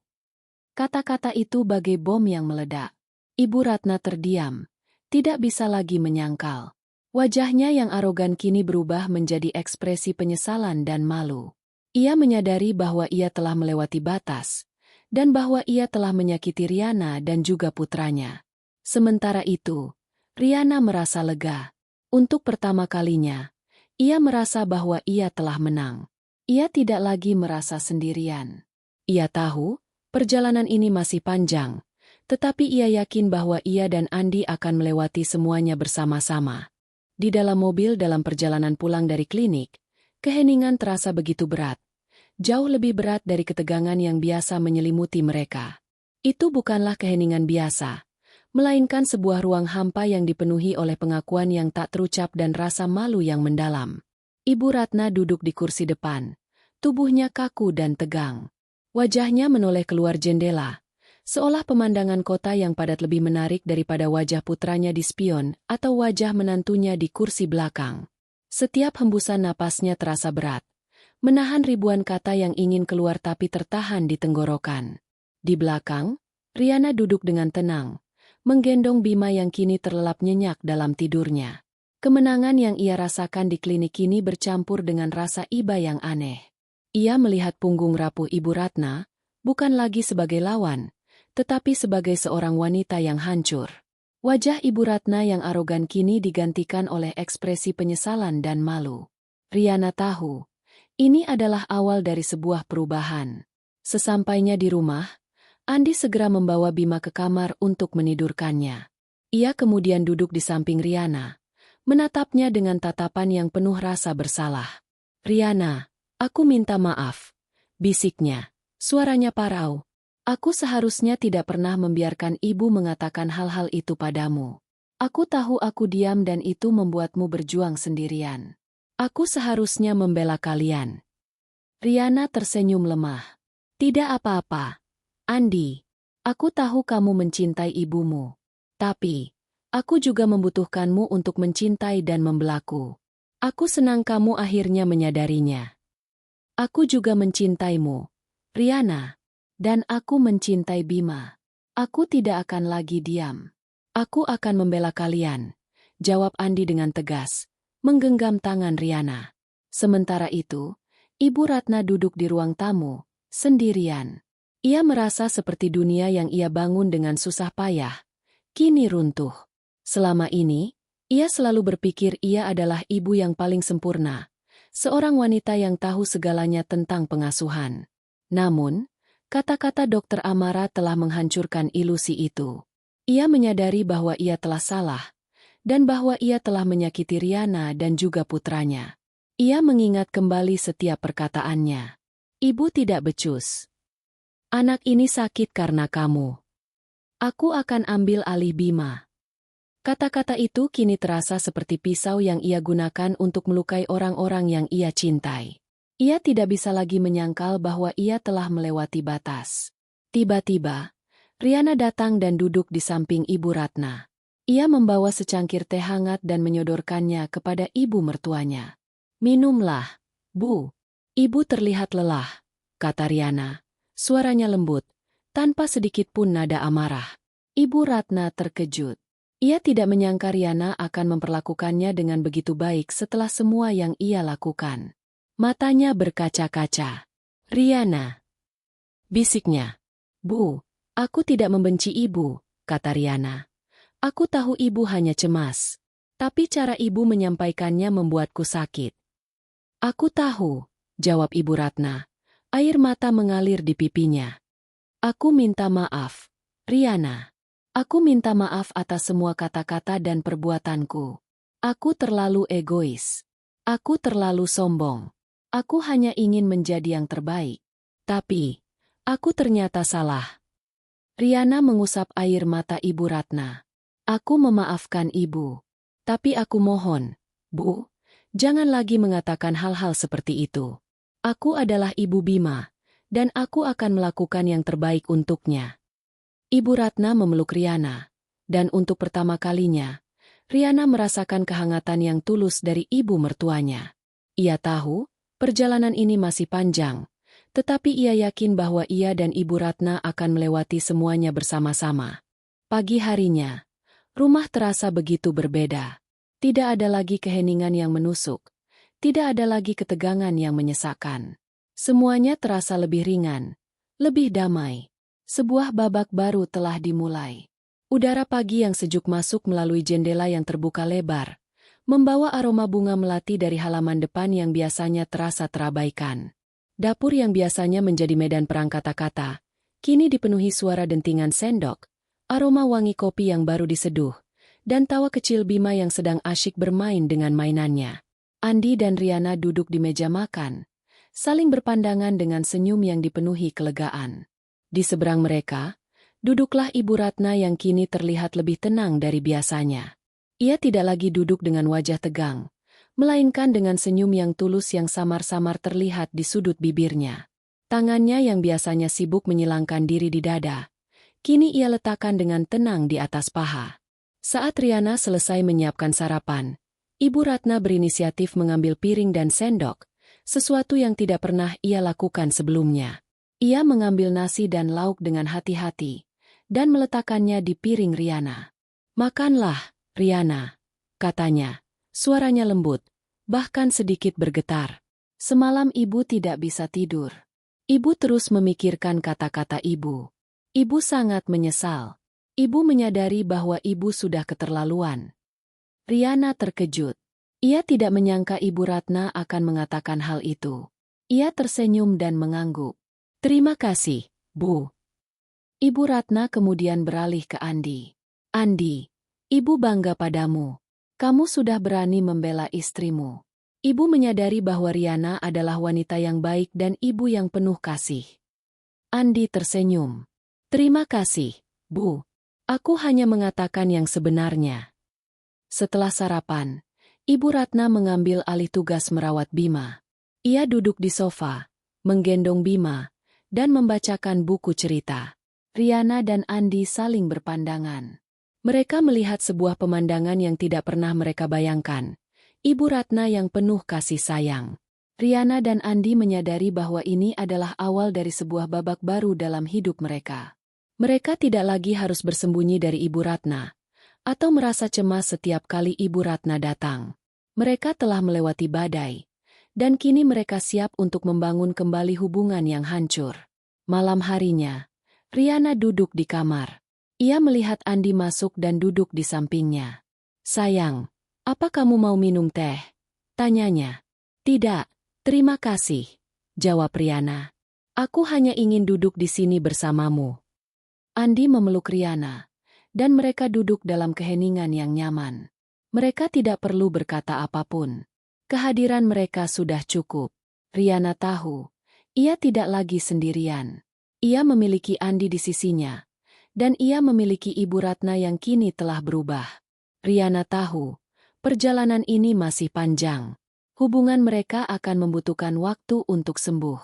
Kata-kata itu bagai bom yang meledak. Ibu Ratna terdiam, tidak bisa lagi menyangkal. Wajahnya yang arogan kini berubah menjadi ekspresi penyesalan dan malu. Ia menyadari bahwa ia telah melewati batas, dan bahwa ia telah menyakiti Riana dan juga putranya. Sementara itu, Riana merasa lega. Untuk pertama kalinya, ia merasa bahwa ia telah menang. Ia tidak lagi merasa sendirian. Ia tahu, perjalanan ini masih panjang, tetapi ia yakin bahwa ia dan Andi akan melewati semuanya bersama-sama. Di dalam mobil dalam perjalanan pulang dari klinik, keheningan terasa begitu berat. Jauh lebih berat dari ketegangan yang biasa menyelimuti mereka. Itu bukanlah keheningan biasa, melainkan sebuah ruang hampa yang dipenuhi oleh pengakuan yang tak terucap dan rasa malu yang mendalam. Ibu Ratna duduk di kursi depan, tubuhnya kaku dan tegang. Wajahnya menoleh keluar jendela, seolah pemandangan kota yang padat lebih menarik daripada wajah putranya di spion atau wajah menantunya di kursi belakang. Setiap hembusan napasnya terasa berat, menahan ribuan kata yang ingin keluar tapi tertahan di tenggorokan. Di belakang, Riana duduk dengan tenang, menggendong Bima yang kini terlelap nyenyak dalam tidurnya. Kemenangan yang ia rasakan di klinik ini bercampur dengan rasa iba yang aneh. Ia melihat punggung rapuh Ibu Ratna, bukan lagi sebagai lawan, tetapi sebagai seorang wanita yang hancur. Wajah Ibu Ratna yang arogan kini digantikan oleh ekspresi penyesalan dan malu. Riana tahu, ini adalah awal dari sebuah perubahan. Sesampainya di rumah, Andi segera membawa Bima ke kamar untuk menidurkannya. Ia kemudian duduk di samping Riana, menatapnya dengan tatapan yang penuh rasa bersalah. "Riana, aku minta maaf," bisiknya. Suaranya parau. "Aku seharusnya tidak pernah membiarkan ibu mengatakan hal-hal itu padamu. Aku tahu aku diam dan itu membuatmu berjuang sendirian. Aku seharusnya membela kalian." Riana tersenyum lemah. "Tidak apa-apa, Andi. Aku tahu kamu mencintai ibumu. Tapi, aku juga membutuhkanmu untuk mencintai dan membelaku. Aku senang kamu akhirnya menyadarinya. Aku juga mencintaimu, Riana. Dan aku mencintai Bima. Aku tidak akan lagi diam. Aku akan membela kalian," jawab Andi dengan tegas, menggenggam tangan Riana. Sementara itu, Ibu Ratna duduk di ruang tamu, sendirian. Ia merasa seperti dunia yang ia bangun dengan susah payah, kini runtuh. Selama ini, ia selalu berpikir ia adalah ibu yang paling sempurna, seorang wanita yang tahu segalanya tentang pengasuhan. Namun, kata-kata Dokter Amara telah menghancurkan ilusi itu. Ia menyadari bahwa ia telah salah, dan bahwa ia telah menyakiti Riana dan juga putranya. Ia mengingat kembali setiap perkataannya. "Ibu tidak becus. Anak ini sakit karena kamu. Aku akan ambil alih Bima." Kata-kata itu kini terasa seperti pisau yang ia gunakan untuk melukai orang-orang yang ia cintai. Ia tidak bisa lagi menyangkal bahwa ia telah melewati batas. Tiba-tiba, Riana datang dan duduk di samping Ibu Ratna. Ia membawa secangkir teh hangat dan menyodorkannya kepada ibu mertuanya. "Minumlah, Bu." "Ibu terlihat lelah," kata Riana. Suaranya lembut, tanpa sedikit pun nada amarah. Ibu Ratna terkejut. Ia tidak menyangka Riana akan memperlakukannya dengan begitu baik setelah semua yang ia lakukan. Matanya berkaca-kaca. "Riana," bisiknya. "Bu, aku tidak membenci ibu," kata Riana. "Aku tahu ibu hanya cemas. Tapi cara ibu menyampaikannya membuatku sakit." "Aku tahu," jawab Ibu Ratna. Air mata mengalir di pipinya. "Aku minta maaf, Riana. Aku minta maaf atas semua kata-kata dan perbuatanku. Aku terlalu egois. Aku terlalu sombong. Aku hanya ingin menjadi yang terbaik. Tapi, aku ternyata salah." Riana mengusap air mata Ibu Ratna. "Aku memaafkan ibu. Tapi aku mohon, Bu, jangan lagi mengatakan hal-hal seperti itu. Aku adalah ibu Bima, dan aku akan melakukan yang terbaik untuknya." Ibu Ratna memeluk Riana. Dan untuk pertama kalinya, Riana merasakan kehangatan yang tulus dari ibu mertuanya. Ia tahu, perjalanan ini masih panjang, tetapi ia yakin bahwa ia dan Ibu Ratna akan melewati semuanya bersama-sama. Pagi harinya, rumah terasa begitu berbeda. Tidak ada lagi keheningan yang menusuk. Tidak ada lagi ketegangan yang menyesakkan. Semuanya terasa lebih ringan, lebih damai. Sebuah babak baru telah dimulai. Udara pagi yang sejuk masuk melalui jendela yang terbuka lebar, membawa aroma bunga melati dari halaman depan yang biasanya terasa terabaikan. Dapur yang biasanya menjadi medan perang kata-kata, kini dipenuhi suara dentingan sendok, aroma wangi kopi yang baru diseduh, dan tawa kecil Bima yang sedang asyik bermain dengan mainannya. Andi dan Riana duduk di meja makan, saling berpandangan dengan senyum yang dipenuhi kelegaan. Di seberang mereka, duduklah Ibu Ratna yang kini terlihat lebih tenang dari biasanya. Ia tidak lagi duduk dengan wajah tegang, melainkan dengan senyum yang tulus yang samar-samar terlihat di sudut bibirnya. Tangannya yang biasanya sibuk menyilangkan diri di dada, kini ia letakkan dengan tenang di atas paha. Saat Riana selesai menyiapkan sarapan, Ibu Ratna berinisiatif mengambil piring dan sendok, sesuatu yang tidak pernah ia lakukan sebelumnya. Ia mengambil nasi dan lauk dengan hati-hati, dan meletakkannya di piring Riana. "Makanlah, Riana," katanya. Suaranya lembut, bahkan sedikit bergetar. Semalam ibu tidak bisa tidur. Ibu terus memikirkan kata-kata ibu. Ibu sangat menyesal. Ibu menyadari bahwa ibu sudah keterlaluan. Riana terkejut. Ia tidak menyangka Ibu Ratna akan mengatakan hal itu. Ia tersenyum dan mengangguk. "Terima kasih, Bu." Ibu Ratna kemudian beralih ke Andi. "Andi, Ibu bangga padamu. Kamu sudah berani membela istrimu." Ibu menyadari bahwa Riana adalah wanita yang baik dan ibu yang penuh kasih. Andi tersenyum. "Terima kasih, Bu. Aku hanya mengatakan yang sebenarnya." Setelah sarapan, Ibu Ratna mengambil alih tugas merawat Bima. Ia duduk di sofa, menggendong Bima, dan membacakan buku cerita. Riana dan Andi saling berpandangan. Mereka melihat sebuah pemandangan yang tidak pernah mereka bayangkan. Ibu Ratna yang penuh kasih sayang. Riana dan Andi menyadari bahwa ini adalah awal dari sebuah babak baru dalam hidup mereka. Mereka tidak lagi harus bersembunyi dari Ibu Ratna, atau merasa cemas setiap kali Ibu Ratna datang. Mereka telah melewati badai, dan kini mereka siap untuk membangun kembali hubungan yang hancur. Malam harinya, Riana duduk di kamar. Ia melihat Andi masuk dan duduk di sampingnya. "Sayang, apa kamu mau minum teh?" tanyanya. "Tidak, terima kasih," jawab Riana. "Aku hanya ingin duduk di sini bersamamu." Andi memeluk Riana, dan mereka duduk dalam keheningan yang nyaman. Mereka tidak perlu berkata apapun. Kehadiran mereka sudah cukup. Riana tahu, ia tidak lagi sendirian. Ia memiliki Andi di sisinya, dan ia memiliki Ibu Ratna yang kini telah berubah. Riana tahu, perjalanan ini masih panjang. Hubungan mereka akan membutuhkan waktu untuk sembuh.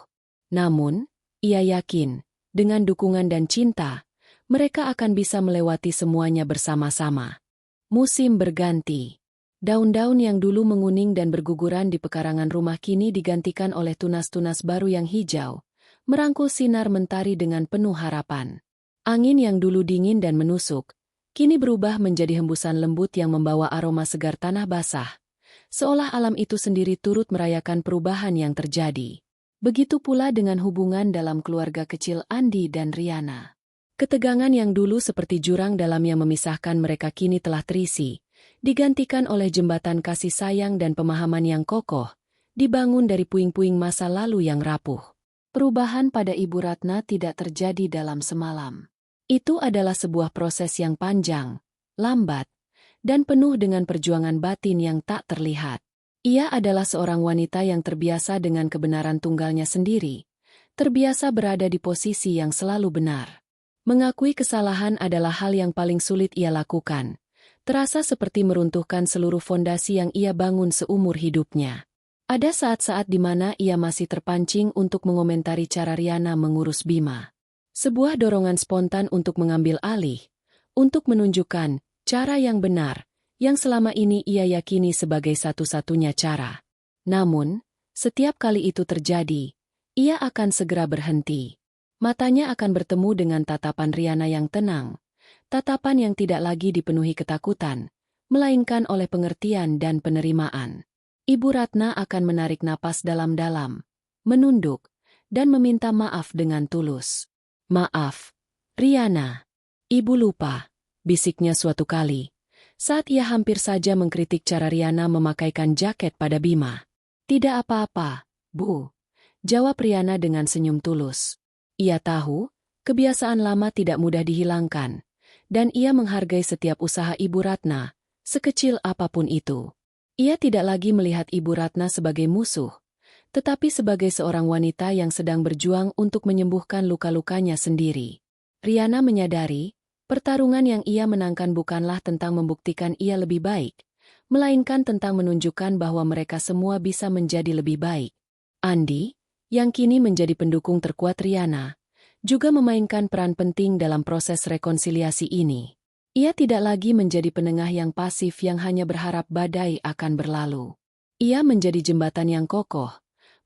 Namun, ia yakin, dengan dukungan dan cinta, mereka akan bisa melewati semuanya bersama-sama. Musim berganti. Daun-daun yang dulu menguning dan berguguran di pekarangan rumah kini digantikan oleh tunas-tunas baru yang hijau, merangkul sinar mentari dengan penuh harapan. Angin yang dulu dingin dan menusuk, kini berubah menjadi hembusan lembut yang membawa aroma segar tanah basah, seolah alam itu sendiri turut merayakan perubahan yang terjadi. Begitu pula dengan hubungan dalam keluarga kecil Andi dan Riana. Ketegangan yang dulu seperti jurang dalam yang memisahkan mereka kini telah terisi, digantikan oleh jembatan kasih sayang dan pemahaman yang kokoh, dibangun dari puing-puing masa lalu yang rapuh. Perubahan pada Ibu Ratna tidak terjadi dalam semalam. Itu adalah sebuah proses yang panjang, lambat, dan penuh dengan perjuangan batin yang tak terlihat. Ia adalah seorang wanita yang terbiasa dengan kebenaran tunggalnya sendiri, terbiasa berada di posisi yang selalu benar. Mengakui kesalahan adalah hal yang paling sulit ia lakukan. Terasa seperti meruntuhkan seluruh fondasi yang ia bangun seumur hidupnya. Ada saat-saat di mana ia masih terpancing untuk mengomentari cara Riana mengurus Bima. Sebuah dorongan spontan untuk mengambil alih, untuk menunjukkan cara yang benar, yang selama ini ia yakini sebagai satu-satunya cara. Namun, setiap kali itu terjadi, ia akan segera berhenti. Matanya akan bertemu dengan tatapan Riana yang tenang, tatapan yang tidak lagi dipenuhi ketakutan, melainkan oleh pengertian dan penerimaan. Ibu Ratna akan menarik napas dalam-dalam, menunduk, dan meminta maaf dengan tulus. "Maaf, Riana. Ibu lupa," bisiknya suatu kali, saat ia hampir saja mengkritik cara Riana memakaikan jaket pada Bima. "Tidak apa-apa, Bu," jawab Riana dengan senyum tulus. Ia tahu, kebiasaan lama tidak mudah dihilangkan, dan ia menghargai setiap usaha Ibu Ratna, sekecil apapun itu. Ia tidak lagi melihat Ibu Ratna sebagai musuh, tetapi sebagai seorang wanita yang sedang berjuang untuk menyembuhkan luka-lukanya sendiri. Riana menyadari, pertarungan yang ia menangkan bukanlah tentang membuktikan ia lebih baik, melainkan tentang menunjukkan bahwa mereka semua bisa menjadi lebih baik. Andi, yang kini menjadi pendukung terkuat Riana, juga memainkan peran penting dalam proses rekonsiliasi ini. Ia tidak lagi menjadi penengah yang pasif yang hanya berharap badai akan berlalu. Ia menjadi jembatan yang kokoh,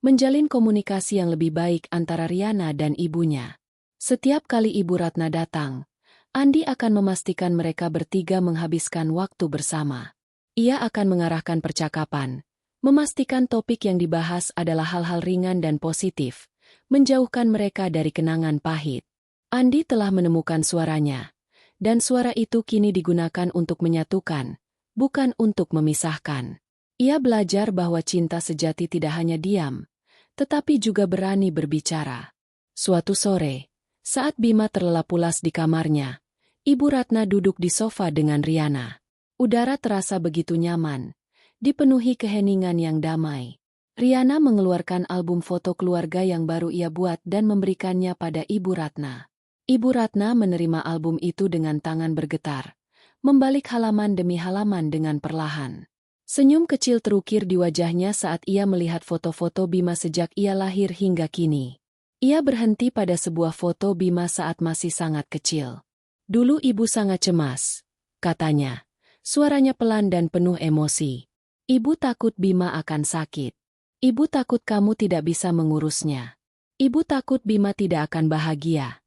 menjalin komunikasi yang lebih baik antara Riana dan ibunya. Setiap kali Ibu Ratna datang, Andi akan memastikan mereka bertiga menghabiskan waktu bersama. Ia akan mengarahkan percakapan, memastikan topik yang dibahas adalah hal-hal ringan dan positif, menjauhkan mereka dari kenangan pahit. Andi telah menemukan suaranya, dan suara itu kini digunakan untuk menyatukan, bukan untuk memisahkan. Ia belajar bahwa cinta sejati tidak hanya diam, tetapi juga berani berbicara. Suatu sore, saat Bima terlelap pulas di kamarnya, Ibu Ratna duduk di sofa dengan Riana. Udara terasa begitu nyaman, dipenuhi keheningan yang damai. Riana mengeluarkan album foto keluarga yang baru ia buat dan memberikannya pada Ibu Ratna. Ibu Ratna menerima album itu dengan tangan bergetar, membalik halaman demi halaman dengan perlahan. Senyum kecil terukir di wajahnya saat ia melihat foto-foto Bima sejak ia lahir hingga kini. Ia berhenti pada sebuah foto Bima saat masih sangat kecil. "Dulu ibu sangat cemas," katanya. Suaranya pelan dan penuh emosi. "Ibu takut Bima akan sakit. Ibu takut kamu tidak bisa mengurusnya. Ibu takut Bima tidak akan bahagia."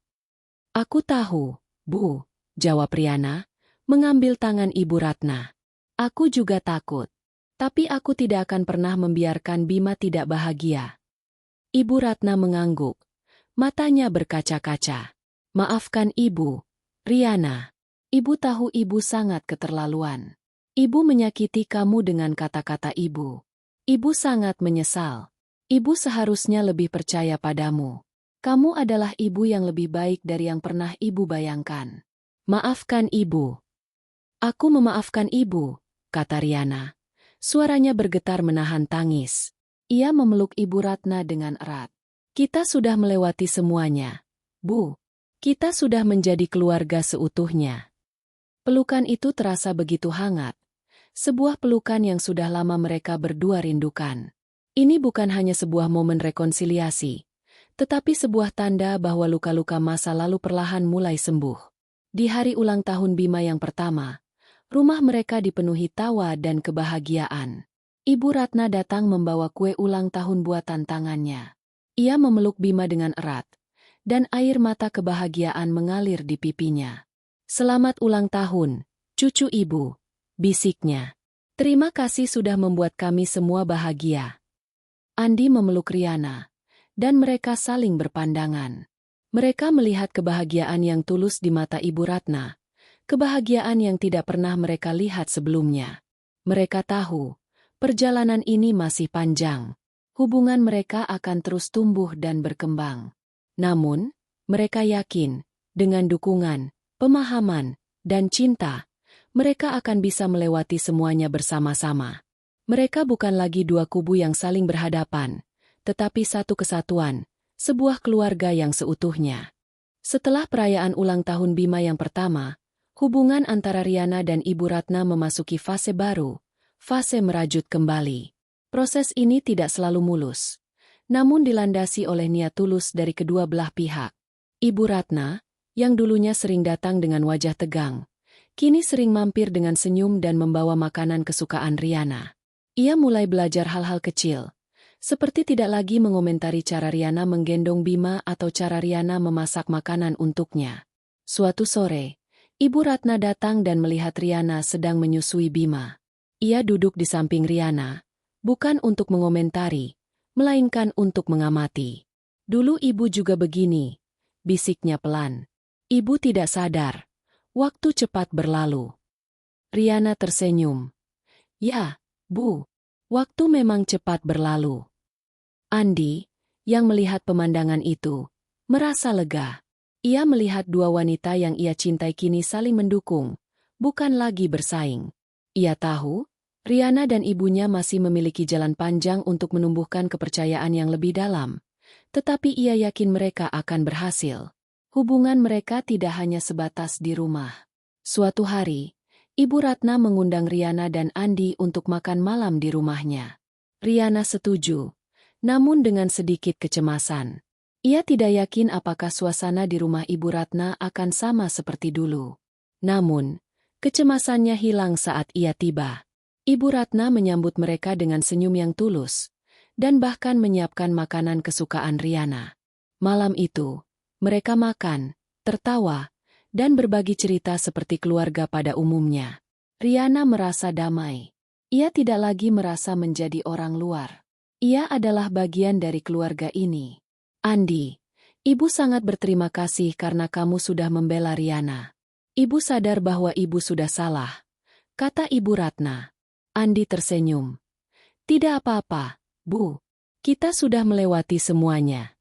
"Aku tahu, Bu," jawab Riana, mengambil tangan Ibu Ratna. "Aku juga takut. Tapi aku tidak akan pernah membiarkan Bima tidak bahagia." Ibu Ratna mengangguk. Matanya berkaca-kaca. "Maafkan Ibu, Riana. Ibu tahu Ibu sangat keterlaluan. Ibu menyakiti kamu dengan kata-kata Ibu. Ibu sangat menyesal. Ibu seharusnya lebih percaya padamu. Kamu adalah ibu yang lebih baik dari yang pernah Ibu bayangkan. Maafkan Ibu." "Aku memaafkan Ibu," kata Riana. Suaranya bergetar menahan tangis. Ia memeluk Ibu Ratna dengan erat. "Kita sudah melewati semuanya, Bu. Kita sudah menjadi keluarga seutuhnya." Pelukan itu terasa begitu hangat. Sebuah pelukan yang sudah lama mereka berdua rindukan. Ini bukan hanya sebuah momen rekonsiliasi, tetapi sebuah tanda bahwa luka-luka masa lalu perlahan mulai sembuh. Di hari ulang tahun Bima yang pertama, rumah mereka dipenuhi tawa dan kebahagiaan. Ibu Ratna datang membawa kue ulang tahun buatan tangannya. Ia memeluk Bima dengan erat, dan air mata kebahagiaan mengalir di pipinya. "Selamat ulang tahun, cucu Ibu," bisiknya. "Terima kasih sudah membuat kami semua bahagia." Andi memeluk Riana, dan mereka saling berpandangan. Mereka melihat kebahagiaan yang tulus di mata Ibu Ratna, kebahagiaan yang tidak pernah mereka lihat sebelumnya. Mereka tahu, perjalanan ini masih panjang. Hubungan mereka akan terus tumbuh dan berkembang. Namun, mereka yakin, dengan dukungan, pemahaman, dan cinta, mereka akan bisa melewati semuanya bersama-sama. Mereka bukan lagi dua kubu yang saling berhadapan, tetapi satu kesatuan, sebuah keluarga yang seutuhnya. Setelah perayaan ulang tahun Bima yang pertama, hubungan antara Riana dan Ibu Ratna memasuki fase baru, fase merajut kembali. Proses ini tidak selalu mulus, namun dilandasi oleh niat tulus dari kedua belah pihak. Ibu Ratna, yang dulunya sering datang dengan wajah tegang, kini sering mampir dengan senyum dan membawa makanan kesukaan Riana. Ia mulai belajar hal-hal kecil, seperti tidak lagi mengomentari cara Riana menggendong Bima atau cara Riana memasak makanan untuknya. Suatu sore, Ibu Ratna datang dan melihat Riana sedang menyusui Bima. Ia duduk di samping Riana, bukan untuk mengomentari, melainkan untuk mengamati. Dulu ibu juga begini, bisiknya pelan. Ibu tidak sadar. Waktu cepat berlalu. Riana tersenyum. Ya, Bu. Waktu memang cepat berlalu. Andi, yang melihat pemandangan itu, merasa lega. Ia melihat dua wanita yang ia cintai kini saling mendukung, bukan lagi bersaing. Ia tahu, Riana dan ibunya masih memiliki jalan panjang untuk menumbuhkan kepercayaan yang lebih dalam. Tetapi ia yakin mereka akan berhasil. Hubungan mereka tidak hanya sebatas di rumah. Suatu hari, Ibu Ratna mengundang Riana dan Andi untuk makan malam di rumahnya. Riana setuju, namun dengan sedikit kecemasan. Ia tidak yakin apakah suasana di rumah Ibu Ratna akan sama seperti dulu. Namun, kecemasannya hilang saat ia tiba. Ibu Ratna menyambut mereka dengan senyum yang tulus, dan bahkan menyiapkan makanan kesukaan Riana. Malam itu, mereka makan, tertawa, dan berbagi cerita seperti keluarga pada umumnya. Riana merasa damai. Ia tidak lagi merasa menjadi orang luar. Ia adalah bagian dari keluarga ini. Andi, ibu sangat berterima kasih karena kamu sudah membela Riana. Ibu sadar bahwa ibu sudah salah, kata Ibu Ratna. Andi tersenyum. Tidak apa-apa, Bu. Kita sudah melewati semuanya.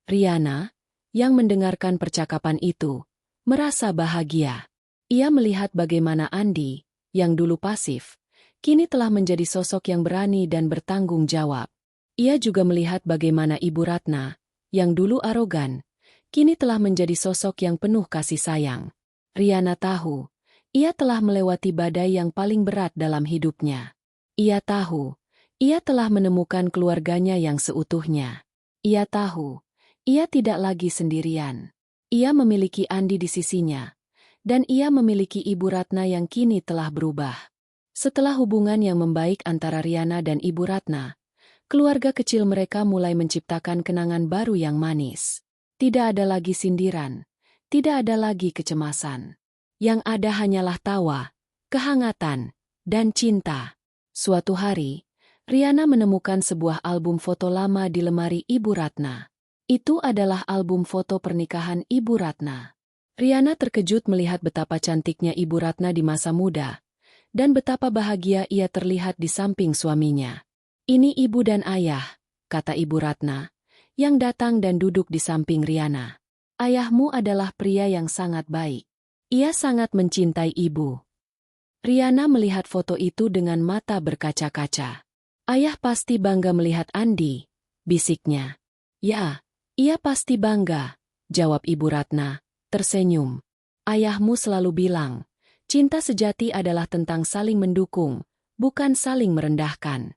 Riana, yang mendengarkan percakapan itu, merasa bahagia. Ia melihat bagaimana Andi, yang dulu pasif, kini telah menjadi sosok yang berani dan bertanggung jawab. Ia juga melihat bagaimana Ibu Ratna, yang dulu arogan, kini telah menjadi sosok yang penuh kasih sayang. Riana tahu, ia telah melewati badai yang paling berat dalam hidupnya. Ia tahu, ia telah menemukan keluarganya yang seutuhnya. Ia tahu, ia tidak lagi sendirian. Ia memiliki Andi di sisinya, dan ia memiliki Ibu Ratna yang kini telah berubah. Setelah hubungan yang membaik antara Riana dan Ibu Ratna, keluarga kecil mereka mulai menciptakan kenangan baru yang manis. Tidak ada lagi sindiran, tidak ada lagi kecemasan. Yang ada hanyalah tawa, kehangatan, dan cinta. Suatu hari, Riana menemukan sebuah album foto lama di lemari Ibu Ratna. Itu adalah album foto pernikahan Ibu Ratna. Riana terkejut melihat betapa cantiknya Ibu Ratna di masa muda, dan betapa bahagia ia terlihat di samping suaminya. Ini ibu dan ayah, kata Ibu Ratna, yang datang dan duduk di samping Riana. Ayahmu adalah pria yang sangat baik. Ia sangat mencintai ibu. Riana melihat foto itu dengan mata berkaca-kaca. Ayah pasti bangga melihat Andi, bisiknya. Ya, ia pasti bangga, jawab Ibu Ratna, tersenyum. Ayahmu selalu bilang, cinta sejati adalah tentang saling mendukung, bukan saling merendahkan.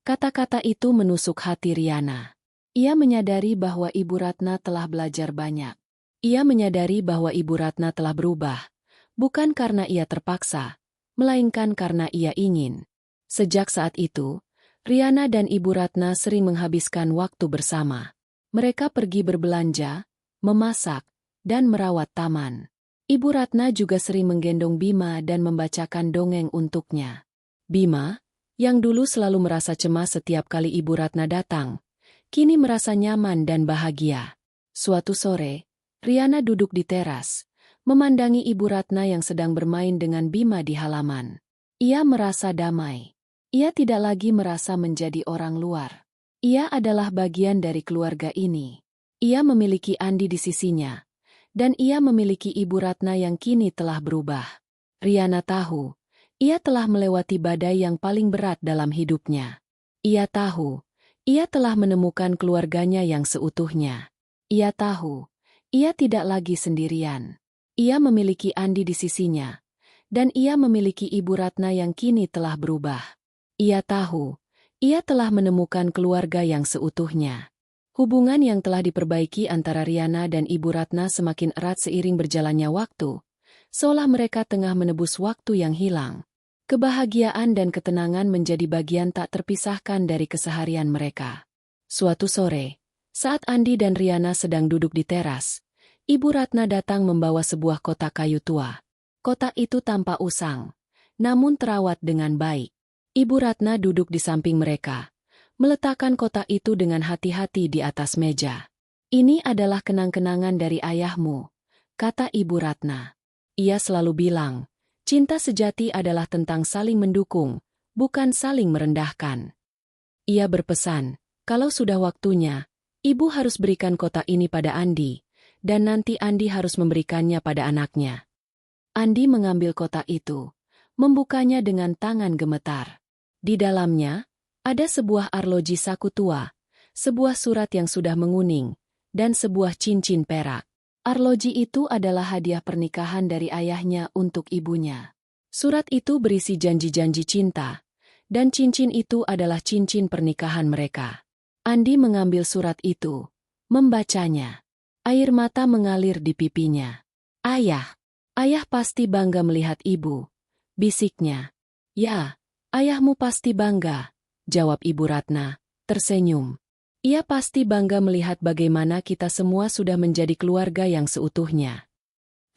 Kata-kata itu menusuk hati Riana. Ia menyadari bahwa Ibu Ratna telah belajar banyak. Ia menyadari bahwa Ibu Ratna telah berubah, bukan karena ia terpaksa, melainkan karena ia ingin. Sejak saat itu, Riana dan Ibu Ratna sering menghabiskan waktu bersama. Mereka pergi berbelanja, memasak, dan merawat taman. Ibu Ratna juga sering menggendong Bima dan membacakan dongeng untuknya. Bima, yang dulu selalu merasa cemas setiap kali Ibu Ratna datang, kini merasa nyaman dan bahagia. Suatu sore, Riana duduk di teras, memandangi Ibu Ratna yang sedang bermain dengan Bima di halaman. Ia merasa damai. Ia tidak lagi merasa menjadi orang luar. Ia adalah bagian dari keluarga ini. Ia memiliki Andi di sisinya, dan ia memiliki Ibu Ratna yang kini telah berubah. Riana tahu, ia telah melewati badai yang paling berat dalam hidupnya. Ia tahu, ia telah menemukan keluarganya yang seutuhnya. Ia tahu, ia tidak lagi sendirian. Ia memiliki Andi di sisinya, dan ia memiliki Ibu Ratna yang kini telah berubah. Ia tahu, ia telah menemukan keluarga yang seutuhnya. Hubungan yang telah diperbaiki antara Riana dan Ibu Ratna semakin erat seiring berjalannya waktu, seolah mereka tengah menebus waktu yang hilang. Kebahagiaan dan ketenangan menjadi bagian tak terpisahkan dari keseharian mereka. Suatu sore, saat Andi dan Riana sedang duduk di teras, Ibu Ratna datang membawa sebuah kotak kayu tua. Kotak itu tampak usang, namun terawat dengan baik. Ibu Ratna duduk di samping mereka, meletakkan kotak itu dengan hati-hati di atas meja. "Ini adalah kenang-kenangan dari ayahmu," kata Ibu Ratna. "Ia selalu bilang, cinta sejati adalah tentang saling mendukung, bukan saling merendahkan." Ia berpesan, kalau sudah waktunya, ibu harus berikan kotak ini pada Andi, dan nanti Andi harus memberikannya pada anaknya. Andi mengambil kotak itu, membukanya dengan tangan gemetar. Di dalamnya, ada sebuah arloji saku tua, sebuah surat yang sudah menguning, dan sebuah cincin perak. Arloji itu adalah hadiah pernikahan dari ayahnya untuk ibunya. Surat itu berisi janji-janji cinta, dan cincin itu adalah cincin pernikahan mereka. Andi mengambil surat itu, membacanya. Air mata mengalir di pipinya. "Ayah, ayah pasti bangga melihat ibu," bisiknya. "Ya, ayahmu pasti bangga," jawab Ibu Ratna, tersenyum. "Ia pasti bangga melihat bagaimana kita semua sudah menjadi keluarga yang seutuhnya."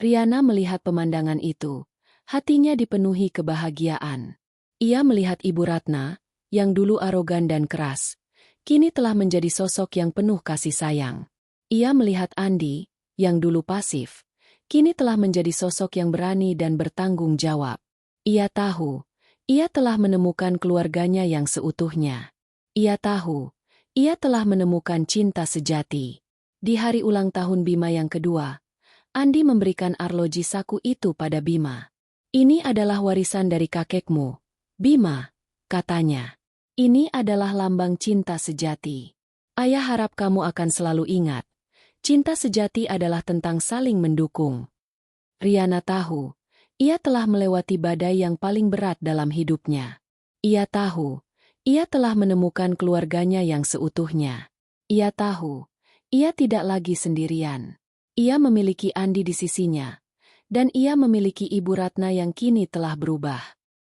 Riana melihat pemandangan itu, hatinya dipenuhi kebahagiaan. Ia melihat Ibu Ratna, yang dulu arogan dan keras, kini telah menjadi sosok yang penuh kasih sayang. Ia melihat Andi, yang dulu pasif, kini telah menjadi sosok yang berani dan bertanggung jawab. Ia tahu, ia telah menemukan keluarganya yang seutuhnya. Ia tahu, ia telah menemukan cinta sejati. Di hari ulang tahun Bima yang kedua, Andi memberikan arloji saku itu pada Bima. "Ini adalah warisan dari kakekmu, Bima," katanya. "Ini adalah lambang cinta sejati. Ayah harap kamu akan selalu ingat, cinta sejati adalah tentang saling mendukung." Riana tahu, ia telah melewati badai yang paling berat dalam hidupnya. Ia tahu, ia telah menemukan keluarganya yang seutuhnya. Ia tahu, ia tidak lagi sendirian. Ia memiliki Andi di sisinya, dan ia memiliki Ibu Ratna yang kini telah berubah.